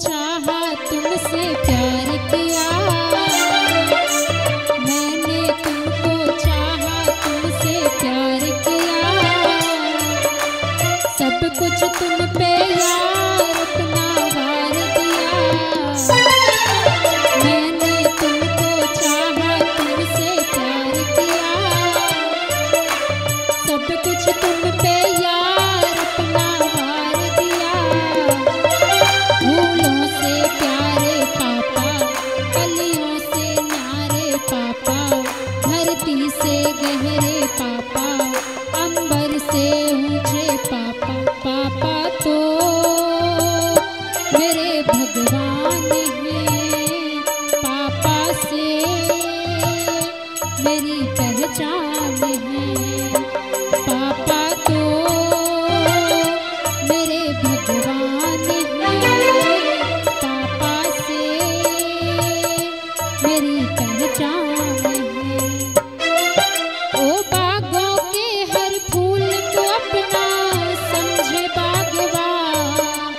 चाहा तुमसे प्यार किया, मैंने तुमको चाहा तुमसे प्यार किया, सब कुछ तुम पे यार अपना वार दिया। मैंने तुमको चाहा तुमसे प्यार किया, सब कुछ तुम पे यार अपना वार दिया। फूलों से प्यारे पापा, कलियों से न्यारे पापा, धरती से गहरे पापा, अंबर से ऊंचे पापा। पापा तो मेरे भगवान हैं, पापा से मेरी पहचान है। पापा तो मेरे भगवान हैं, पापा से मेरी पहचान है। ओ बागों के हर फूल को अपना समझे बागवान,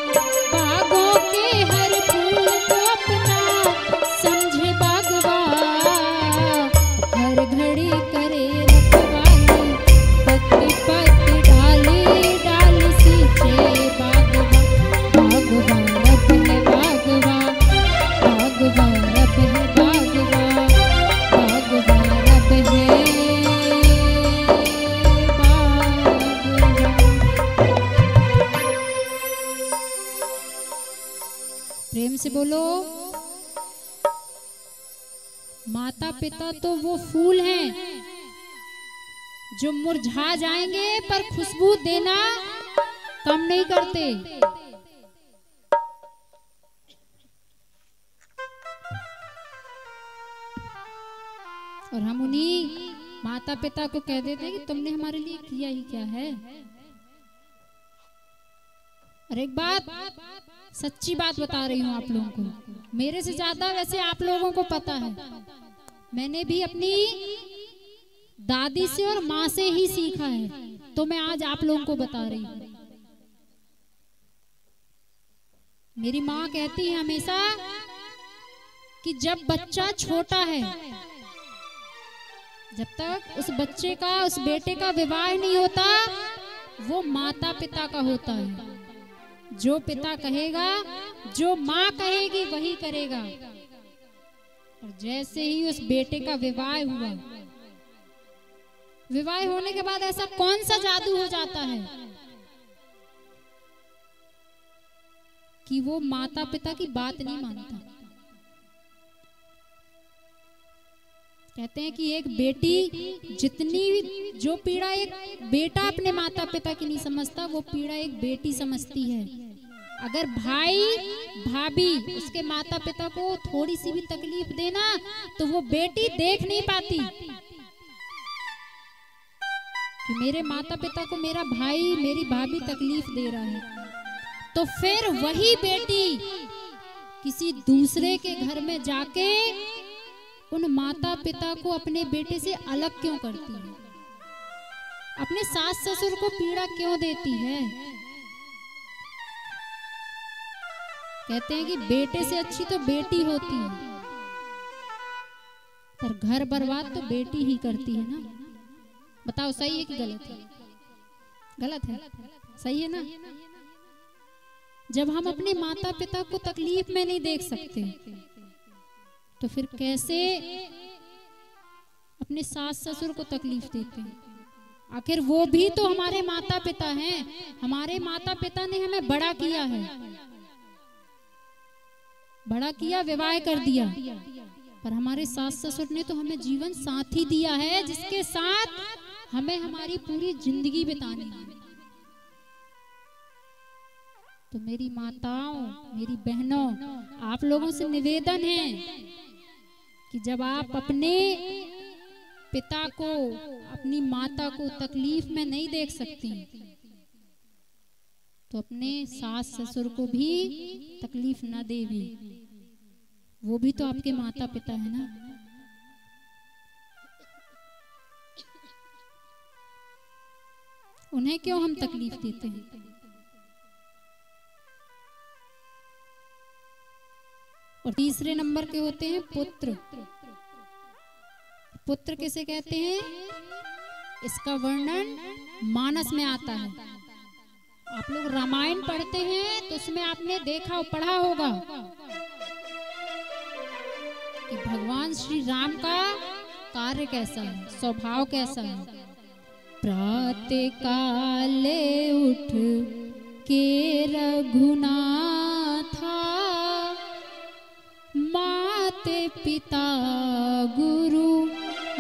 बागों के हर फूल को अपना समझे बागवान, हर घड़ी करे रखवाली, पत्ती पत्ती डाली डाली सींचे बागवान। बागवान रब है बागवान, बागवान रब है बागवान, बागवान रब है बागवान। प्रेम से बोलो, माता पिता तो वो फूल हैं जो मुरझा जाएंगे पर खुशबू देना कम नहीं करते। और हम उन्हीं माता पिता को कह देते हैं कि तुमने हमारे लिए किया ही क्या है। और एक बात, सच्ची बात बता रही हूँ आप लोगों को, मेरे से ज्यादा वैसे आप लोगों को पता है। मैंने भी अपनी दादी से और माँ से ही सीखा है, तो मैं आज आप लोगों को बता रही हूँ। मेरी माँ कहती है हमेशा कि जब बच्चा छोटा है, जब तक उस बच्चे का, उस बेटे का विवाह नहीं होता, वो माता पिता का होता है। जो पिता कहेगा, जो माँ कहेगी वही करेगा। और जैसे ही उस बेटे का विवाह हुआ, विवाह होने के बाद ऐसा कौन सा जादू हो जाता है कि वो माता पिता की बात नहीं मानता। कहते हैं कि एक बेटी जितनी, जो पीड़ा एक बेटा अपने माता पिता की नहीं समझता, वो पीड़ा एक बेटी समझती है। अगर भाई भाभी उसके माता पिता को थोड़ी सी भी तकलीफ देना, तो वो बेटी देख नहीं पाती कि मेरे माता पिता को मेरा भाई, मेरी भाभी तकलीफ दे रहा है। तो फिर वही बेटी किसी दूसरे के घर में जाके उन माता पिता को अपने बेटे से अलग क्यों करती है, अपने सास ससुर को पीड़ा क्यों देती है। कहते हैं कि बेटे से अच्छी तो बेटी होती है, पर घर बर्बाद तो बेटी ही करती है ना। बताओ सही है कि गलत है? गलत है। सही है ना? जब हम अपने माता पिता को तकलीफ में नहीं देख सकते तो फिर कैसे अपने सास ससुर को तकलीफ देते हैं? आखिर वो भी तो हमारे माता पिता हैं। हमारे माता पिता ने हमें बड़ा किया है, बड़ा किया, विवाह कर दिया, पर हमारे सास ससुर ने तो हमें जीवन साथी दिया है जिसके साथ हमें हमारी पूरी जिंदगी बितानी है। तो मेरी माताओं, मेरी बहनों, आप लोगों से निवेदन है कि जब आप अपने पिता को, अपनी माता को तकलीफ में नहीं देख सकती तो अपने सास ससुर को भी तकलीफ ना देवी। वो भी तो आपके माता पिता है ना। उन्हें क्यों हम तकलीफ देते हैं? और तीसरे नंबर के होते हैं पुत्र। पुत्र किसे कहते हैं? इसका वर्णन मानस में आता है। आप लोग रामायण पढ़ते हैं तो उसमें आपने देखा, पढ़ा होगा कि भगवान श्री राम का कार्य कैसा है, स्वभाव कैसा है। प्रातः काले उठ के रघुनाथा, माते पिता गुरु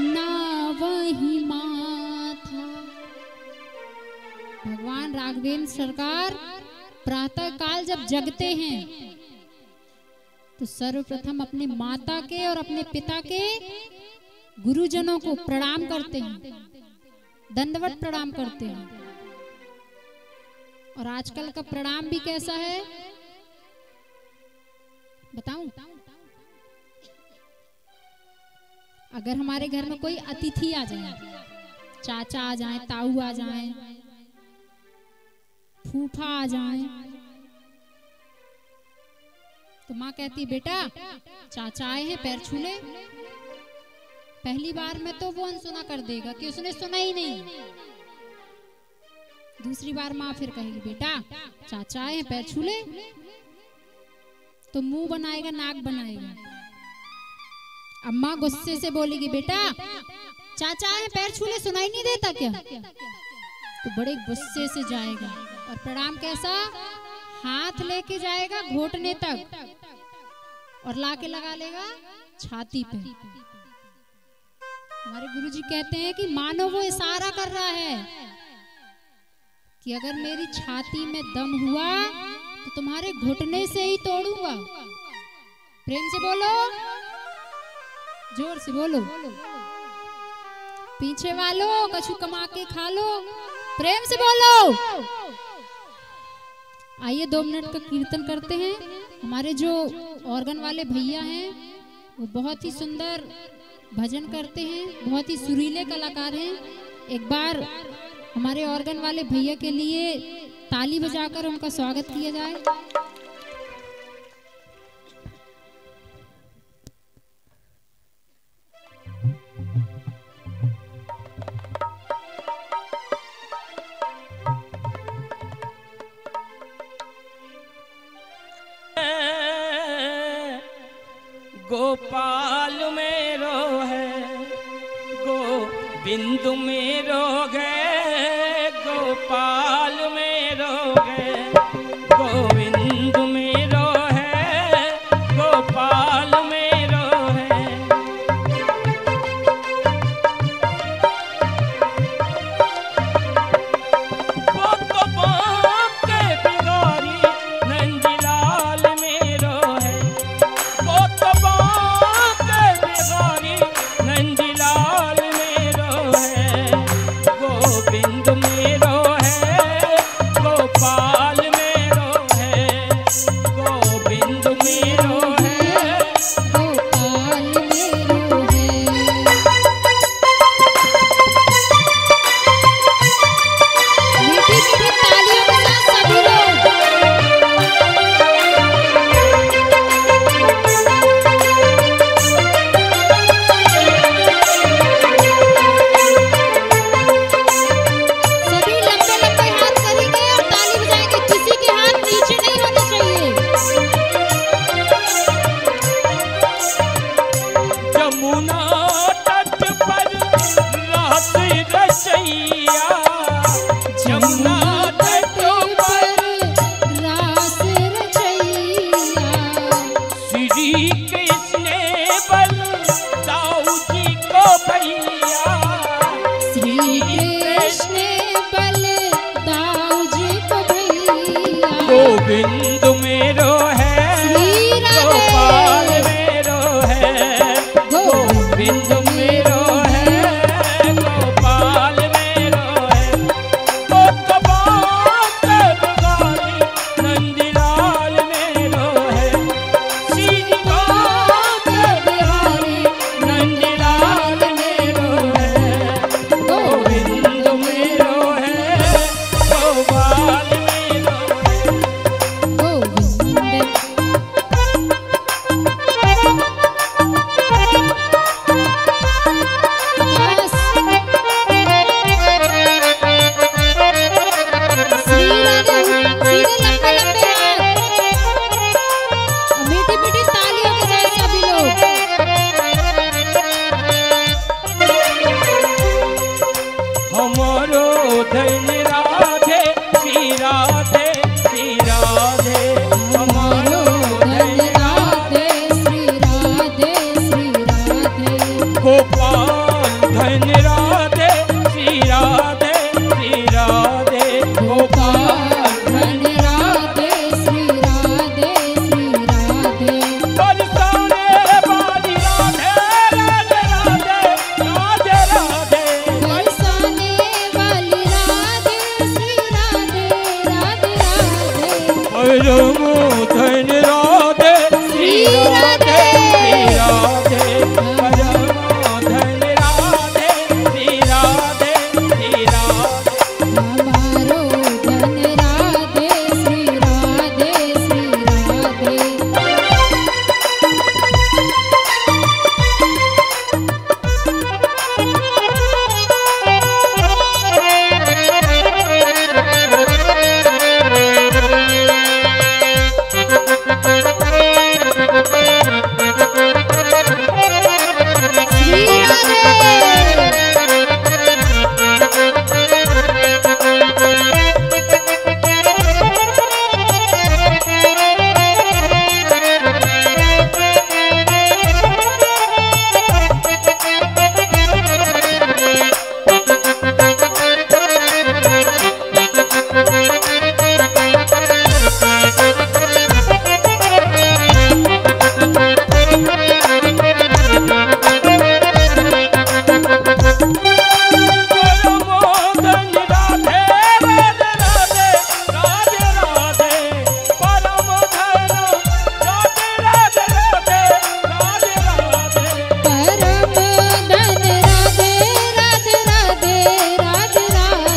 ना वही माथा। भगवान राघवेंद्र सरकार प्रातः काल जब जगते हैं तो सर्वप्रथम अपने माता के और अपने पिता के गुरुजनों को प्रणाम करते हैं, दंडवत प्रणाम करते हैं। और आजकल का प्रणाम भी कैसा है बताऊं? अगर हमारे घर में कोई अतिथि आ जाए, चाचा आ जाए, ताऊ आ जाए, फूफा आ जाए, तो माँ कहती बेटा चाचा आए हैं, पैर छू ले। पहली बार में तो वो अनसुना कर देगा कि उसने सुना ही नहीं। दूसरी बार माँ फिर कहेगी बेटा चाचा आए हैं, पैर छू ले। तो मुंह बनाएगा, नाक बनाएगा। अम्मा गुस्से से बोलेगी बेटा चाचा आए, पैर छू ले, सुनाई नहीं देता क्या? तो बड़े गुस्से से जाएगा और प्रणाम कैसा? हाथ लेके जाएगा घोटने तक और लाके लगा लेगा छाती पे। हमारे गुरुजी कहते हैं कि मानो वो इशारा कर रहा है कि अगर मेरी छाती में दम हुआ तो तुम्हारे घुटने से ही तोड़ूंगा। प्रेम से बोलो, जोर से बोलो। पीछे वालों कछु कमा के खा लो, प्रेम से बोलो। आइए 2 मिनट का कीर्तन करते हैं। हमारे जो ऑर्गन वाले भैया हैं वो बहुत ही सुंदर भजन करते हैं, बहुत ही सुरीले कलाकार हैं। एक बार हमारे ऑर्गन वाले भैया के लिए ताली बजाकर उनका स्वागत किया जाए। गोपाल मेरो है, गोविंद मेरो है, गोपाल मेरो है, गोविंद मेरो है, गोपाल मेरो है। वो तो बांके बिगारी नंदलाल मेरो है, वो तो बांके बिगारी नंदलाल मेरो है। गोपाल धन राधे श्री राधे श्री राधे गोपाल धन राधे श्री राधे श्री राधे बरसाने वाली राधे राधे राधे राधे राधे बरसाने वाली राधे श्री राधे राधे राधे परम धन राधे श्री राधे श्री राधे परम धन राधे श्री राधे श्री राधे हमारो धन राधे श्री राधे श्री राधे श्री राधे परम धन राधे राधे राधे राधे राधे परम धन राधे राधे राधे राधे राधे परम धन राधे राधे राधे राधे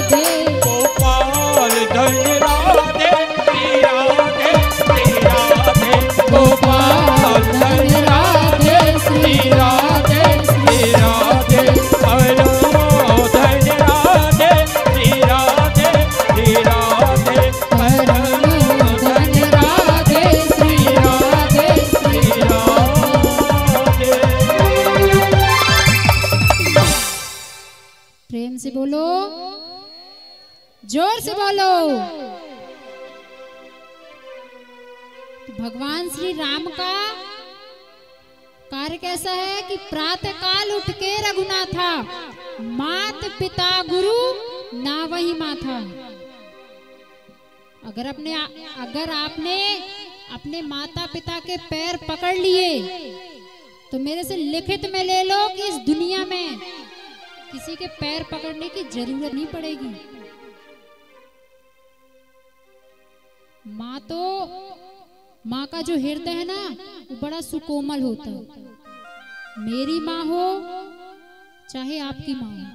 राधे गोपाल धन राधे श्री राधे श्री राधे गोपाल धन राधे श्री राधे श्री राधे परम धन राधे श्री राधे श्री राधे परम धन राधे श्री राधे श्री राधे प्रेम से बोलो, जोर से बोलो। तो भगवान श्री राम का कार्य कैसा है कि प्रातः काल उठ के रघुनाथा, मात पिता गुरु ना वही माथा। अगर आपने अपने माता पिता के पैर पकड़ लिए तो मेरे से लिखित में ले लो कि इस दुनिया में किसी के पैर पकड़ने की जरूरत नहीं पड़ेगी। माँ का जो हृदय है ना वो बड़ा सुकोमल होता है। मेरी माँ हो चाहे आपकी माँ हो,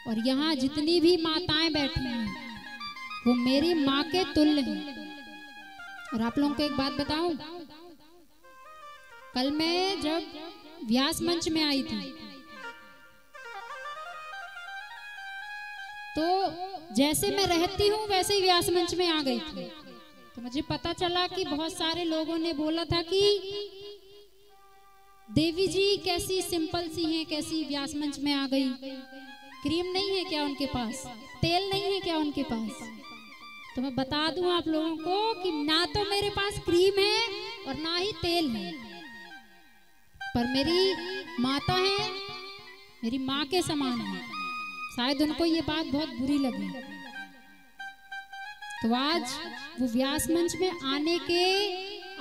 और यहाँ जितनी भी माताएं बैठी हैं वो मेरी माँ के तुल्य हैं। और आप लोगों को एक बात बताऊं, कल मैं जब व्यास मंच में आई थी तो जैसे मैं रहती हूँ वैसे ही व्यास मंच में आ गई थी। तो मुझे पता चला कि बहुत सारे लोगों ने बोला था कि देवी जी कैसी सिंपल सी हैं, कैसी व्यास मंच में आ गई, क्रीम नहीं है क्या उनके पास, तेल नहीं है क्या उनके पास। तो मैं बता दूं आप लोगों को कि ना तो मेरे पास क्रीम है और ना ही तेल है, पर मेरी माता है, मेरी माँ के समान है। शायद उनको ये बात बहुत बुरी लगी। तो आज वो व्यास मंच में आने के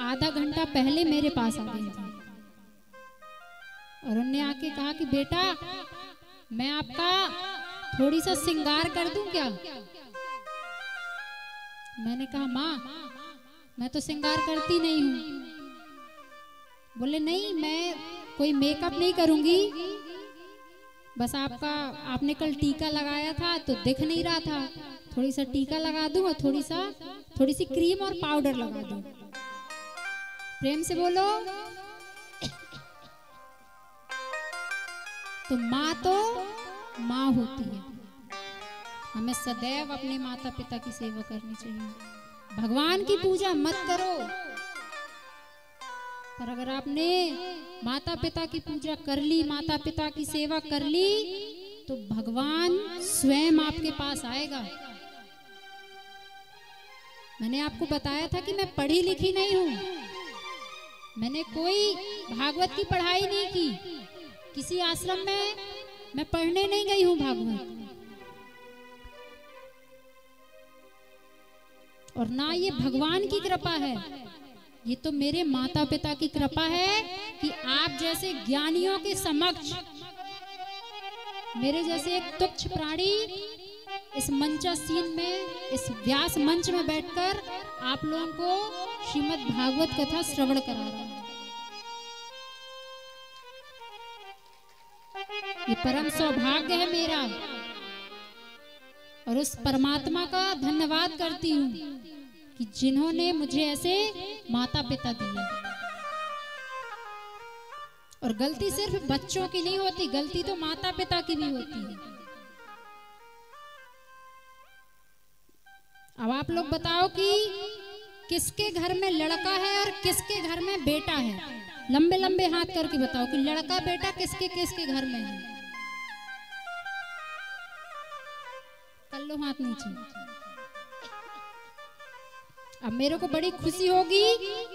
आधा घंटा पहले मेरे पास आ गई थी और उन्होंने आके कहा कि बेटा मैं आपका थोड़ी सा श्रृंगार कर दूं क्या। मैंने कहा माँ मैं तो श्रृंगार करती नहीं हूँ। बोले नहीं मैं कोई मेकअप नहीं करूंगी, बस आपने कल टीका लगाया था तो दिख नहीं रहा था, थोड़ी सा टीका लगा दूं और थोड़ी सी क्रीम और पाउडर लगा दूं। प्रेम से बोलो। तो माँ होती है, हमें सदैव अपने माता पिता की सेवा करनी चाहिए। भगवान की पूजा मत करो, पर अगर आपने माता पिता की पूजा कर ली, माता पिता की सेवा कर ली, तो भगवान स्वयं आपके पास आएगा। मैंने आपको बताया था कि मैं पढ़ी लिखी नहीं हूं, मैंने कोई भागवत की पढ़ाई नहीं की, किसी आश्रम में मैं पढ़ने नहीं गई हूं भागवत, और ना ये भगवान की कृपा है, ये तो मेरे माता पिता की कृपा है कि आप जैसे ज्ञानियों के समक्ष मेरे जैसे एक तुच्छ प्राणी इस मंचासीन में, इस व्यास मंच में बैठकर आप लोगों को श्रीमद् भागवत कथा श्रवण करा रहा है। ये परम सौभाग्य है मेरा, और उस परमात्मा का धन्यवाद करती हूँ कि जिन्होंने मुझे ऐसे माता पिता दिए। और गलती सिर्फ बच्चों की नहीं होती, गलती तो माता पिता की भी होती है। अब आप लोग बताओ कि किसके घर में लड़का है और किसके घर में बेटा है? लंबे लंबे हाथ करके बताओ कि लड़का बेटा किसके किसके घर में है। कर लो हाथ नीचे। अब मेरे को बड़ी खुशी होगी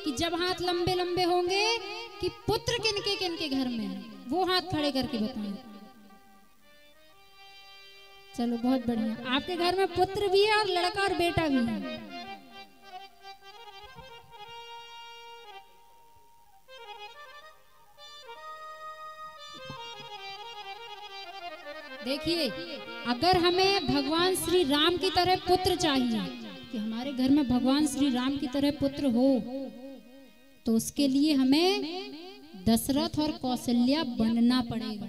कि जब हाथ लंबे लंबे होंगे कि पुत्र किनके किनके घर में है, वो हाथ खड़े करके बताएं। चलो बहुत बढ़िया, आपके घर में पुत्र भी है और लड़का और बेटा भी है। देखिए, अगर हमें भगवान श्री राम की तरह पुत्र चाहिए, कि हमारे घर में भगवान श्री राम की तरह पुत्र हो, तो उसके लिए हमें दशरथ और कौशल्या बनना पड़ेगा।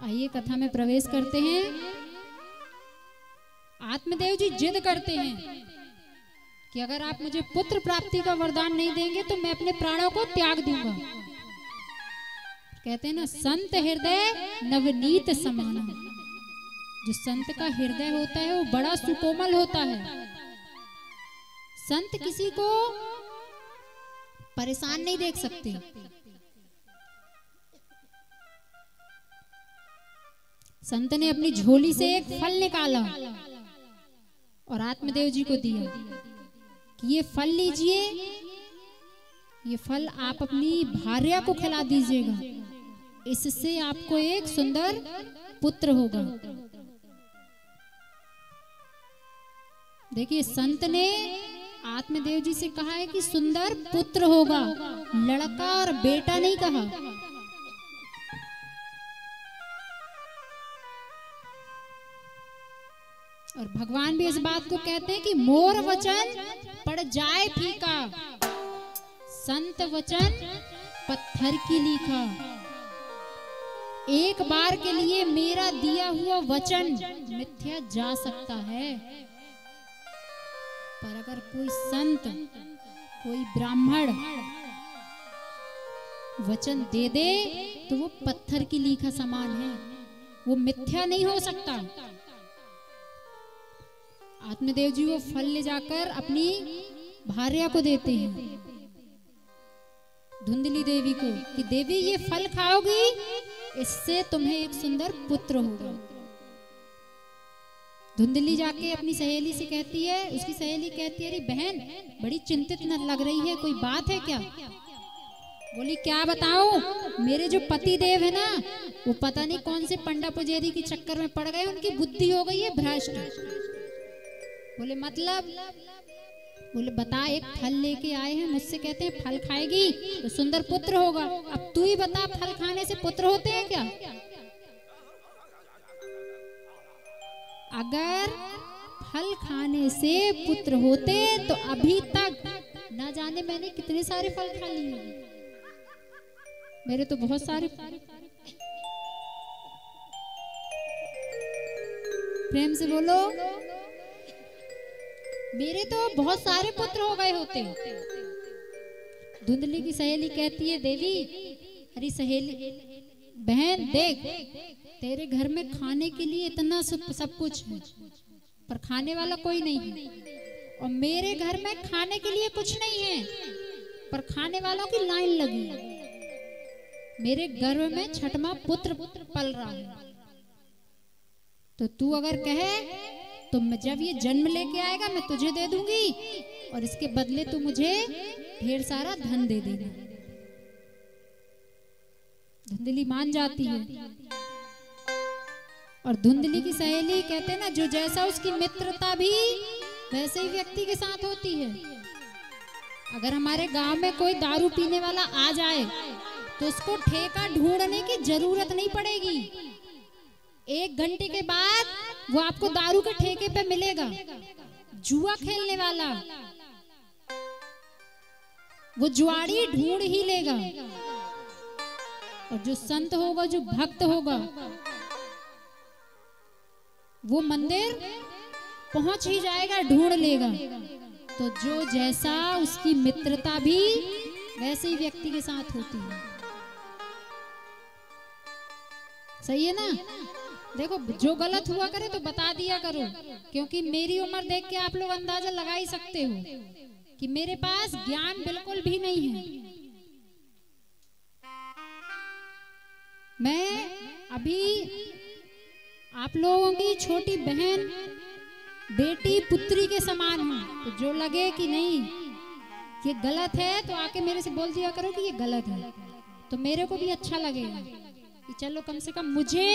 आइए कथा में प्रवेश करते हैं। आत्मदेव जी जिद करते हैं कि अगर आप मुझे पुत्र प्राप्ति का वरदान नहीं देंगे तो मैं अपने प्राणों को त्याग दूंगा। कहते हैं ना, संत हृदय नवनीत समाना। जो संत का हृदय होता है वो बड़ा सुकोमल होता है। संत किसी को परेशान नहीं देख सकते। संत ने अपनी झोली से एक फल निकाला और आत्मदेव जी को दिया कि ये फल लीजिए, ये फल आप अपनी भार्या को खिला दीजिएगा, इससे आपको एक सुंदर पुत्र होगा। देखिए, संत ने आत्मदेव जी से कहा है कि सुंदर पुत्र होगा, लड़का और बेटा नहीं कहा। और भगवान भी इस बात को कहते हैं कि मोर वचन पड़ जाए फीका, संत वचन पत्थर की लीखा। एक बार के लिए मेरा दिया हुआ वचन मिथ्या जा सकता है, पर अगर कोई संत, कोई ब्राह्मण वचन दे दे तो वो पत्थर की लीखा समान है, वो मिथ्या नहीं हो सकता। आत्मदेव जी वो फल ले जाकर अपनी भार्या को देते हैं, धुंधली देवी को, कि देवी ये फल खाओगी, इससे तुम्हें एक सुंदर पुत्र होगा। धुंधली जाके अपनी सहेली से कहती है, उसकी सहेली कहती है, अरे बहन बड़ी चिंतित न लग रही है, कोई बात है क्या? बोली, क्या बताऊं, मेरे जो पति देव है ना, वो पता नहीं कौन से पंडा पुजेरी के चक्कर में पड़ गए, उनकी बुद्धि हो गई है भ्रष्ट। बोले मतलब? बोले बता, एक फल लेके आए हैं, मुझसे कहते हैं फल खाएगी तो सुंदर पुत्र होगा। अब तू ही बता, फल खाने से पुत्र होते हैं क्या? अगर फल खाने से पुत्र होते तो अभी तक ना जाने मैंने कितने सारे फल खा लिए। मेरे तो बहुत सारे। प्रेम से बोलो, मेरे तो बहुत सारे पुत्र हो गए होते। धुंधली की सहेली कहती है, देवी, अरे सहेली बहन देख, तेरे घर में खाने के लिए इतना सब कुछ है, पर खाने वाला कोई नहीं है, और मेरे घर में खाने के लिए कुछ नहीं है, पर खाने वालों की लाइन लगी है। मेरे गर्भ में छठवां पुत्र पल रहा है, तो तू अगर कहे तो मैं जब ये जन्म लेके आएगा मैं तुझे दे दूंगी और इसके बदले तू मुझे ढेर सारा धन दे देना। धुंधली मान जाती है और धुंधली की सहेली कहते हैं ना, जो जैसा उसकी मित्रता भी वैसे ही व्यक्ति के साथ होती है। अगर हमारे गांव में कोई दारू पीने वाला आ जाए तो उसको ठेका ढूंढने की जरूरत नहीं पड़ेगी। 1 घंटे के बाद वो आपको दारू के ठेके पे मिलेगा। जुआ खेलने वाला वो जुआड़ी ढूंढ ही लेगा, और जो संत होगा, जो भक्त होगा, वो मंदिर पहुंच ही जाएगा, ढूंढ लेगा। तो जो जैसा उसकी मित्रता भी वैसे ही व्यक्ति के साथ होती है। सही है ना? देखो, जो गलत हुआ करे तो बता दिया करो, क्योंकि मेरी उम्र देख के आप लोग अंदाजा लगा ही सकते हो कि मेरे पास ज्ञान बिल्कुल भी नहीं है। मैं अभी आप लोगों की छोटी बहन, बेटी, पुत्री के समान हूं। तो जो लगे कि नहीं ये गलत है तो आके मेरे से बोल दिया करो कि ये गलत है, तो मेरे को भी अच्छा लगेगा कि चलो कम से कम मुझे,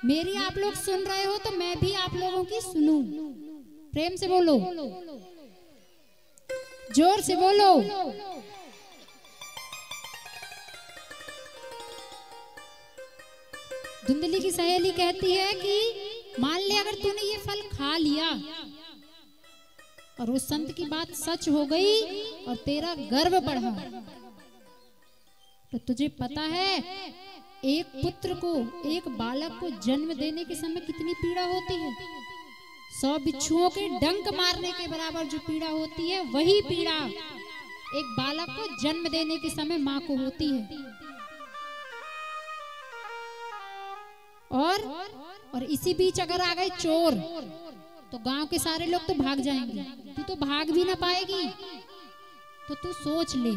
मेरी आप लोग सुन रहे हो तो मैं भी आप लोगों की सुनूं। प्रेम से बोलो, जोर से बोलो। धुंधली की सहेली कहती है कि मान ले अगर तूने ये फल खा लिया और उस संत की बात सच हो गई और तेरा गर्व बढ़ा, तो तुझे पता है एक पुत्र को, एक बालक को जन्म देने के समय कितनी पीड़ा होती है। 100 बिच्छुओं के डंक मारने के बराबर जो पीड़ा होती है, वही पीड़ा एक बालक को जन्म देने के समय माँ को होती है। और इसी बीच अगर आ गए चोर तो गांव के सारे लोग तो भाग जाएंगे, तू तो भाग भी ना पाएगी। तो तू सोच ले,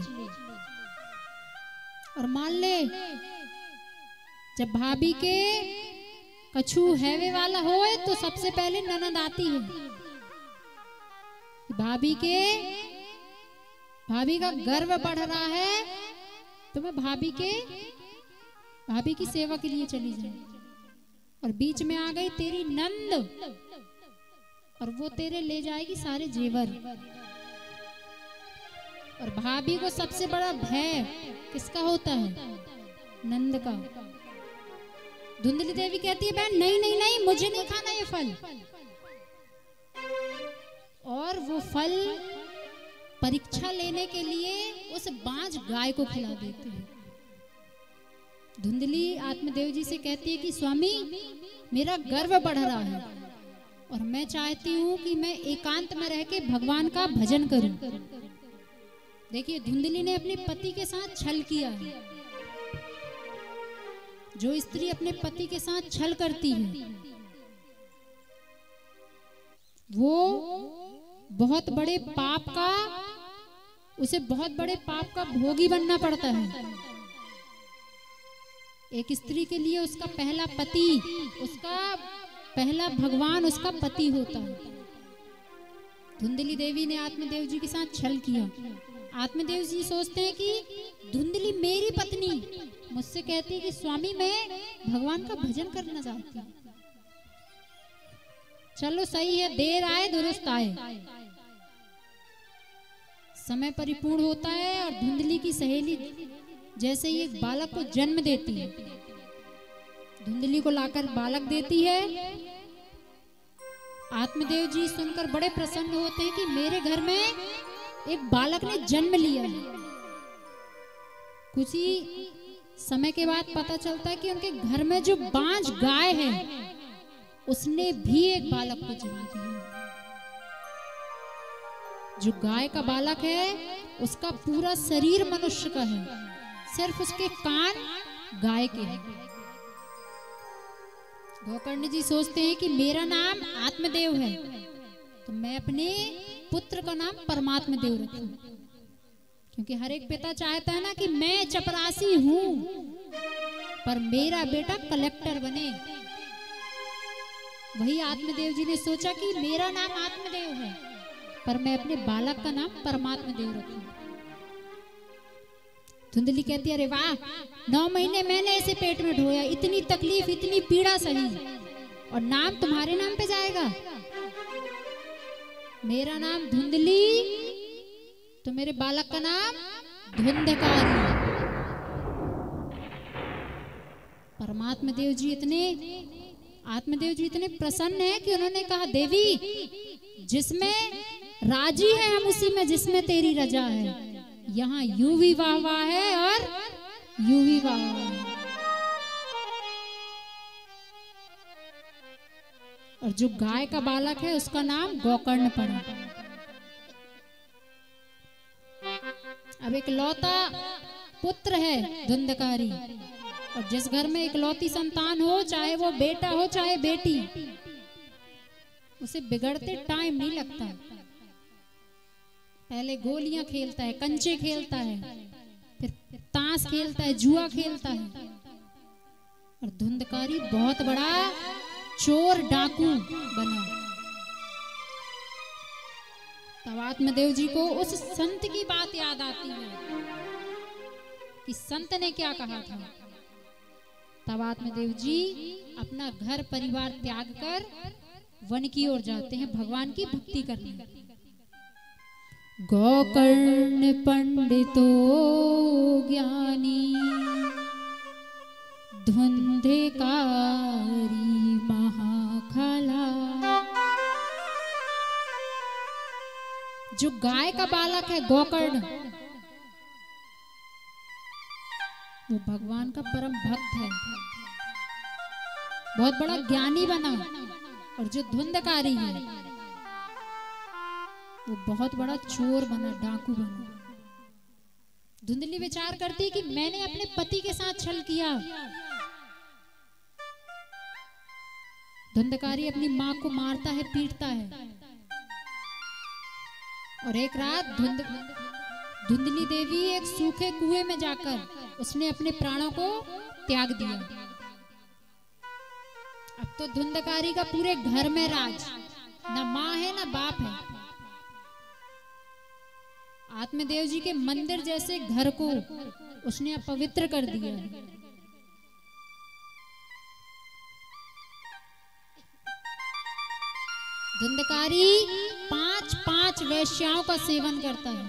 और मान ले जब भाभी के कछु हैवे वाला होए तो सबसे पहले ननद आती है। भाभी का गर्व बढ़ रहा है तो मैं भाभी की सेवा के लिए चली जाऊं, और बीच में आ गई तेरी नंद और वो तेरे ले जाएगी सारे जेवर। और भाभी को सबसे बड़ा भय किसका होता है? नंद का। धुंधली देवी कहती है बहन नहीं नहीं नहीं, मुझे नहीं खाना ये फल। और वो फल परीक्षा लेने के लिए उस बांझ गाय को खिला देते हैं। धुंधली आत्मदेव जी से कहती है कि स्वामी, मेरा गर्व बढ़ रहा है और मैं चाहती हूँ कि मैं एकांत में रह के भगवान का भजन करूं। देखिए, धुंधली ने अपने पति के साथ छल किया है। जो स्त्री अपने पति के साथ छल करती है वो बहुत बड़े पाप का, उसे बहुत बड़े पाप का भोगी बनना पड़ता है। एक स्त्री के लिए उसका पहला पति, उसका पहला भगवान उसका पति होता है। धुंधली देवी ने आत्मदेव जी के साथ छल किया। आत्मदेव जी सोचते हैं कि धुंधली मेरी पत्नी मुझसे कहती है कि स्वामी मैं भगवान का भजन करना चाहती हूँ। चलो सही है, देर आए दुरुस्त आए। समय परिपूर्ण होता है और धुंधली की सहेली जैसे ही एक बालक को जन्म देती है, धुंधली को लाकर बालक देती है। आत्मदेव जी सुनकर बड़े प्रसन्न होते हैं कि मेरे घर में एक बालक ने जन्म लिया है। कुछ ही समय के बाद पता चलता है कि उनके घर में जो बांझ गाय है उसने भी एक बालक को जन्म दिया। जो गाय का बालक है उसका पूरा शरीर मनुष्य का है, सिर्फ उसके कान गाय के हैं। गोकर्ण जी सोचते हैं कि मेरा नाम आत्मदेव है तो मैं अपने पुत्र का नाम परमात्मा देव रखूं, क्योंकि हर एक पिता चाहता है ना कि मैं चपरासी हूं पर मेरा बेटा कलेक्टर बने। वही आत्मदेव जी ने सोचा कि मेरा नाम आत्मदेव है, पर मैं अपने बालक का नाम परमात्मदेव रखूं। धुंधली कहती है, अरे वाह, 9 महीने मैंने इसे पेट में ढोया, इतनी तकलीफ, इतनी पीड़ा सही, और नाम तुम्हारे नाम पे जाएगा? मेरा नाम धुंधली, तो मेरे बालक का नाम धुंधकारी। परमात्मा आत्मदेव जी इतने प्रसन्न है कि उन्होंने कहा, देवी, जिसमें राजी है हम उसी में जिसमें तेरी रजा है। यहाँ यूं भी वाह वाह है और यूं भी वाह वाह है। और जो गाय का बालक है उसका नाम गोकर्ण पड़ा। अब एक लौता पुत्र है धुंधकारी, और जिस घर में इकलौती संतान हो, चाहे वो बेटा हो चाहे बेटी, उसे बिगड़ते टाइम नहीं लगता। पहले गोलियां खेलता है, कंचे खेलता है, फिर ताश खेलता है, जुआ खेलता है। और धुंधकारी बहुत बड़ा चोर डाकू बना। तब आत्मदेव जी को उस संत की बात याद आती है कि संत ने क्या कहा था। तब आत्मदेव जी अपना घर परिवार त्याग कर वन की ओर जाते हैं भगवान की भक्ति करने। गोकर्ण पंडितो ज्ञानी धुंधकारी महाखला। जो गाय का बालक है गोकर्ण, वो भगवान का परम भक्त है, बहुत बड़ा ज्ञानी बना। और जो धुंधकारी है वो बहुत बड़ा चोर बना, डाकू बना। धुंधली विचार करती कि मैंने अपने पति के साथ छल किया। धुंधकारी अपनी मां को मारता है, पीटता है। और एक रात धुंधली देवी एक सूखे कुएं में जाकर उसने अपने प्राणों को त्याग दिया। अब तो धुंधकारी का पूरे घर में राज, न मां है न बाप है। आत्मदेव जी के मंदिर जैसे घर को उसने अपवित्र कर दिया। धुंधकारी 5-5 वेश्याओं का सेवन करता है,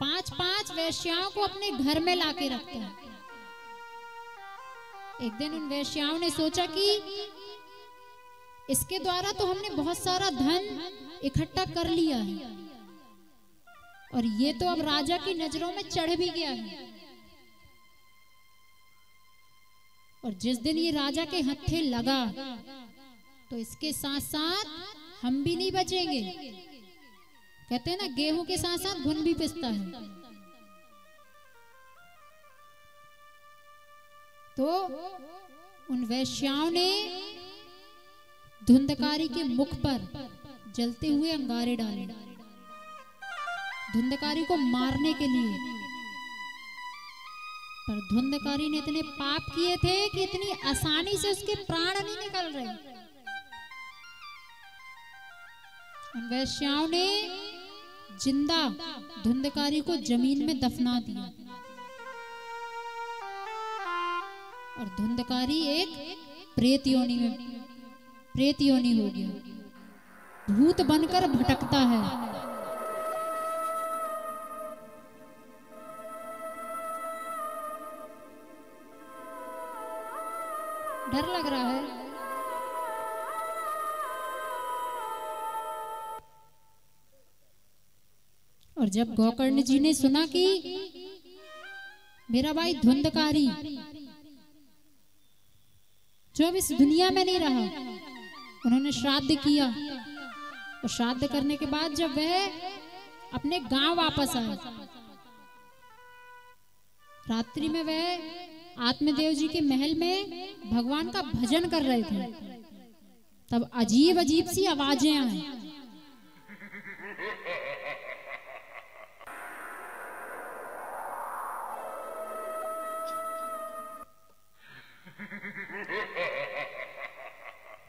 5-5 वेश्याओं को अपने घर में लाके रखता है। एक दिन उन वेश्याओं ने सोचा कि इसके द्वारा तो हमने बहुत सारा धन इकट्ठा कर लिया है, और ये तो अब राजा की नजरों में चढ़ भी गया है। और जिस दिन ये राजा के हत्थे लगा तो इसके साथ साथ हम भी नहीं बचेंगे। कहते हैं ना, गेहूं के साथ साथ घुन भी पिसता है। तो उन वैश्याओं ने धुंधकारी के मुख पर जलते हुए अंगारे डाले, धुंधकारी को मारने के लिए। पर धुंधकारी ने इतने पाप किए थे कि इतनी आसानी से उसके प्राण नहीं निकल रहे। उन वैश्याओं ने जिंदा धुंधकारी को जमीन में दफना दिया, और धुंधकारी एक प्रेत योनि हो गया, भूत बनकर भटकता है। डर लग रहा है। और जब गोकर्ण जी ने सुना कि मेरा भाई धुंधकारी जो अब इस दुनिया में नहीं रहा, उन्होंने श्राद्ध किया। और श्राद्ध करने के बाद जब वह अपने गांव वापस आए, रात्रि में वह आत्मदेव जी के महल में भगवान का भजन कर रहे थे। तब अजीब अजीब सी आवाजें आई।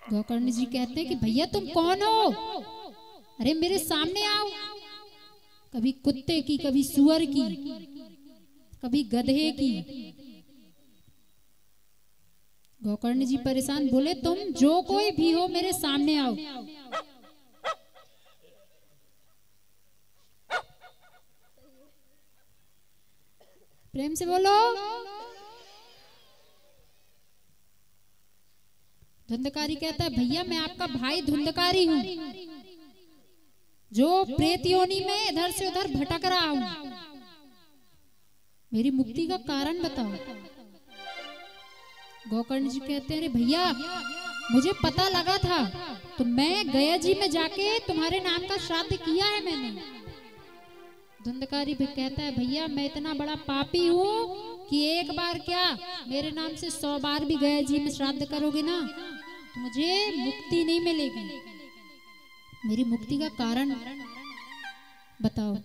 गोकर्ण जी कहते हैं कि भैया तुम कौन हो, अरे मेरे सामने आओ। कभी कुत्ते की, कभी सुअर की, कभी गधे की। गोकर्ण जी परेशान, बोले तुम जो कोई भी हो मेरे सामने आओ। प्रेम से बोलो। धुंधकारी कहता है भैया मैं आपका भाई धुंधकारी हूं, जो प्रेत योनि में इधर से उधर भटक रहा हूं, मेरी मुक्ति का कारण बताओ। गोकर्ण जी कहते हैं अरे भैया मुझे पता लगा था, तो मैं गया जी में जाके तुम्हारे नाम का श्राद्ध किया है मैंने। धुंधकारी भी कहता है भैया मैं इतना बड़ा पापी हूँ कि एक बार क्या मेरे नाम से 100 बार भी गया जी में श्राद्ध करोगे ना तो मुझे मुक्ति नहीं मिलेगी, मेरी मुक्ति का कारण बताओ।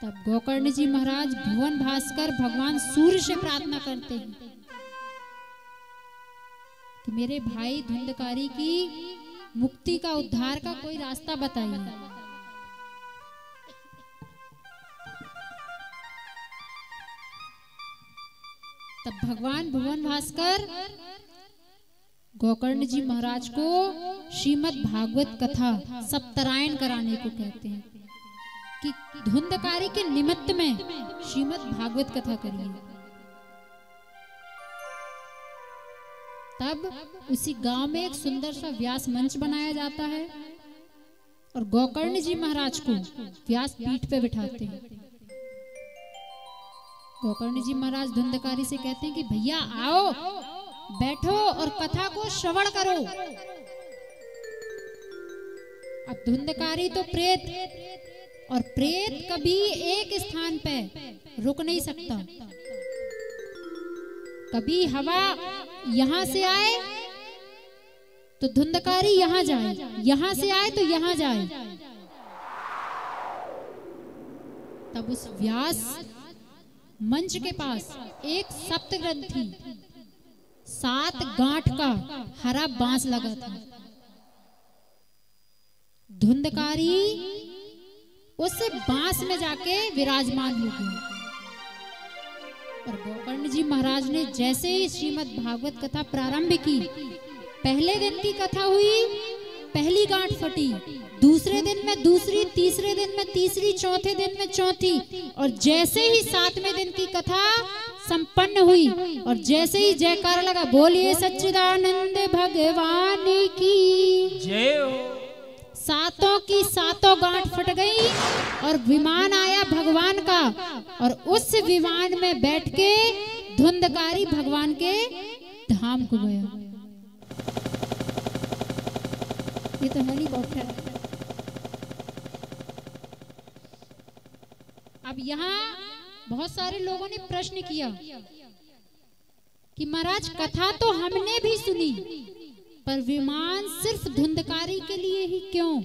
तब गोकर्ण जी महाराज भुवन भास्कर भगवान सूर्य से प्रार्थना करते हैं कि मेरे भाई धुंधकारी की मुक्ति का, उद्धार का कोई रास्ता बताइए। तब भगवान भुवन भास्कर गोकर्ण जी महाराज को श्रीमद् भागवत कथा सप्तारायण कराने को कहते हैं कि धुंधकारी के निमित्त में श्रीमद् भागवत कथा करिए। तब उसी गांव में एक सुंदर सा व्यास मंच बनाया जाता है और गोकर्ण जी महाराज को व्यास पीठ पे बिठाते हैं। गोकर्ण जी महाराज धुंधकारी से कहते हैं कि भैया आओ बैठो और कथा को श्रवण करो। अब धुंधकारी तो प्रेत, और प्रेत कभी एक स्थान पे रुक नहीं सकता। कभी हवा यहां से आए तो धुंधकारी यहां जाए, यहां से आए तो यहां जाए। तब उस व्यास मंच के पास एक सप्तग्रंथी 7 गांठ का हरा बांस लगा था। धुंधकारी उस बांस में जाके विराजमान हो गए और गोकर्ण जी महाराज ने जैसे ही श्रीमद् भागवत कथा प्रारंभ की, पहले दिन की कथा हुई, पहली गांठ फटी, दूसरे दिन में दूसरी, तीसरे दिन में तीसरी, चौथे दिन में चौथी, और जैसे ही 7वें दिन की कथा संपन्न हुई और जैसे ही जयकारा लगा, बोलिए सच्चिदानंद भगवान की जय हो, सातों की सातों गांठ फट गई और विमान आया भगवान का, और उस विमान में बैठ के धुंधकारी भगवान के धाम को गया। ये तो हेलीकॉप्टर। अब यहाँ बहुत सारे लोगों ने प्रश्न किया कि महाराज कथा तो हमने भी सुनी, पर विमान सिर्फ धुंधकारी के लिए ही क्यों?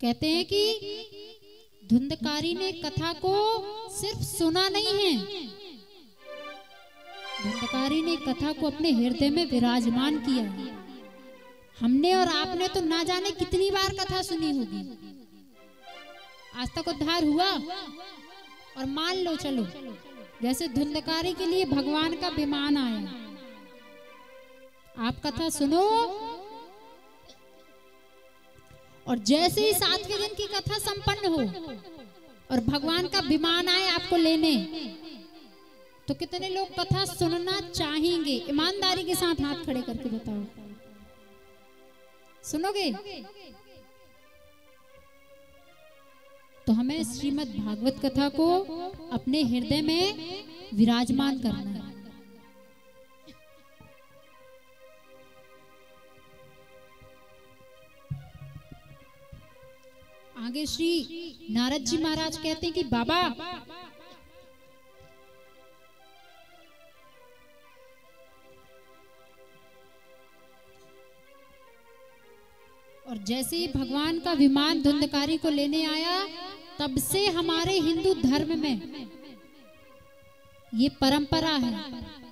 कहते हैं कि धुंधकारी ने कथा को सिर्फ सुना नहीं है, धुंधकारी ने कथा को अपने हृदय में विराजमान किया है। हमने और आपने तो ना जाने कितनी बार कथा सुनी होगी, आज तक उद्धार हुआ? और मान लो चलो जैसे धुंधकारी के लिए भगवान का विमान आया, आप कथा सुनो और जैसे ही 7वें दिन की कथा संपन्न हो और भगवान का विमान आए आपको लेने, तो कितने लोग कथा सुनना चाहेंगे? ईमानदारी के साथ हाथ खड़े करके बताओ, सुनोगे? तो हमें श्रीमद् भागवत कथा को अपने हृदय में विराजमान करना है। आगे श्री नारद जी महाराज कहते हैं कि बाबा और जैसे ही भगवान का विमान धुंधकारी को लेने आया, तब से हमारे हिंदू धर्म में ये परंपरा है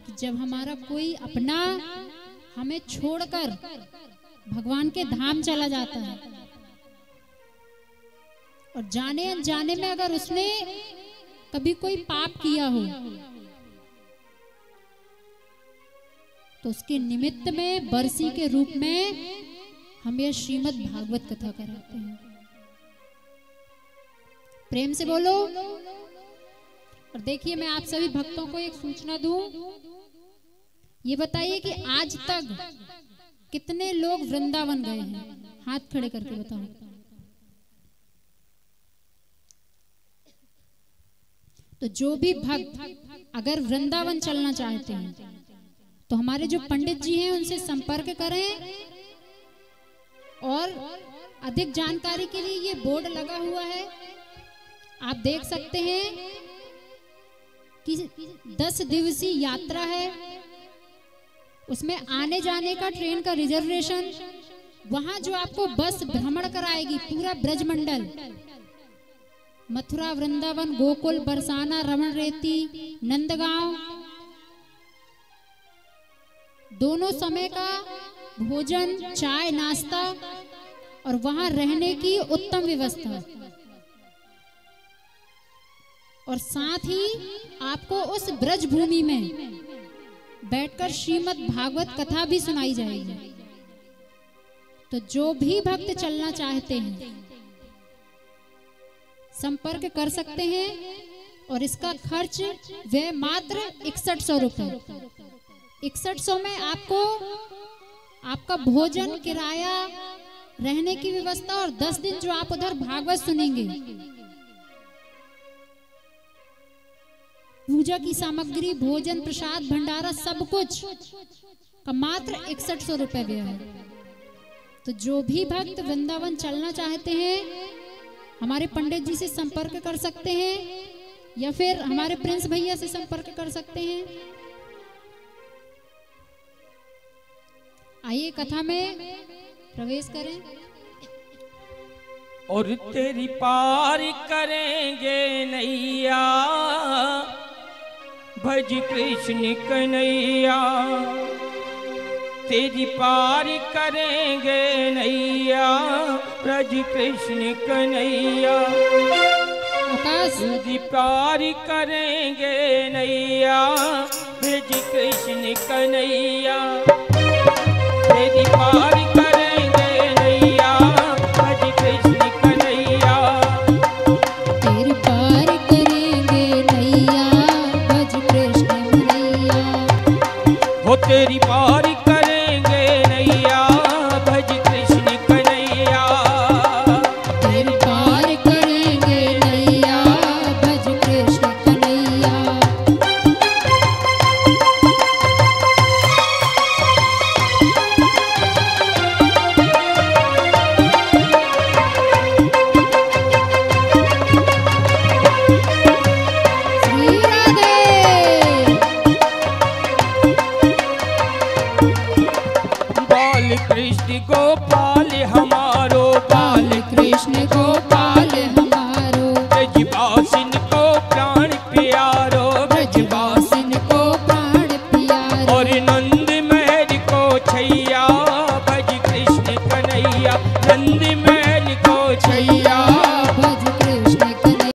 कि जब हमारा कोई अपना हमें छोड़कर भगवान के धाम चला जाता है और जाने अनजाने में अगर उसने कभी कोई पाप किया हो तो उसके निमित्त में बरसी के रूप में हम यह श्रीमद् भागवत कथा कराते हैं। प्रेम से बोलो। और देखिए, मैं आप सभी भक्तों को एक सूचना दूं, ये बताइए कि आज तक कितने लोग वृंदावन गए हैं? हाथ खड़े करके बताओ। तो जो भी भक्त अगर वृंदावन चलना चाहते हैं तो हमारे जो पंडित जी हैं उनसे संपर्क करें। और अधिक जानकारी के लिए ये बोर्ड लगा हुआ है, आप देख सकते हैं कि 10 दिवसीय यात्रा है, उसमें आने जाने का ट्रेन का रिजर्वेशन, वहां जो आपको बस भ्रमण कराएगी पूरा ब्रजमंडल, मथुरा, वृंदावन, गोकुल, बरसाना, रमण रेती, नंदगांव, दोनों समय का भोजन, चाय, नाश्ता और वहां रहने की उत्तम व्यवस्था, और साथ ही आपको उस ब्रज भूमि में बैठकर श्रीमद् भागवत कथा भी सुनाई जाएगी। तो जो भी भक्त चलना चाहते हैं संपर्क कर सकते हैं और इसका खर्च वह मात्र 6100 रुपए। 6100 में आपको आपका भोजन, किराया, रहने की व्यवस्था और 10 दिन जो आप उधर भागवत सुनेंगे, पूजा की सामग्री, भोजन, प्रसाद, भंडारा, सब कुछ का मात्र 6100 रुपए व्यय है। तो जो भी भक्त वृंदावन चलना चाहते हैं हमारे पंडित जी से संपर्क कर सकते हैं या फिर हमारे प्रिंस भैया से संपर्क कर सकते हैं। आइए कथा में प्रवेश करें। और तेरी पार करेंगे नैया, भज कृष्ण कन्हैया। तेरी पार करेंगे नैया, ब्रज कृष्ण कन्हैया। तेरी पार करेंगे नैया, ब्रज कृष्ण कन्हैया। तेरी पार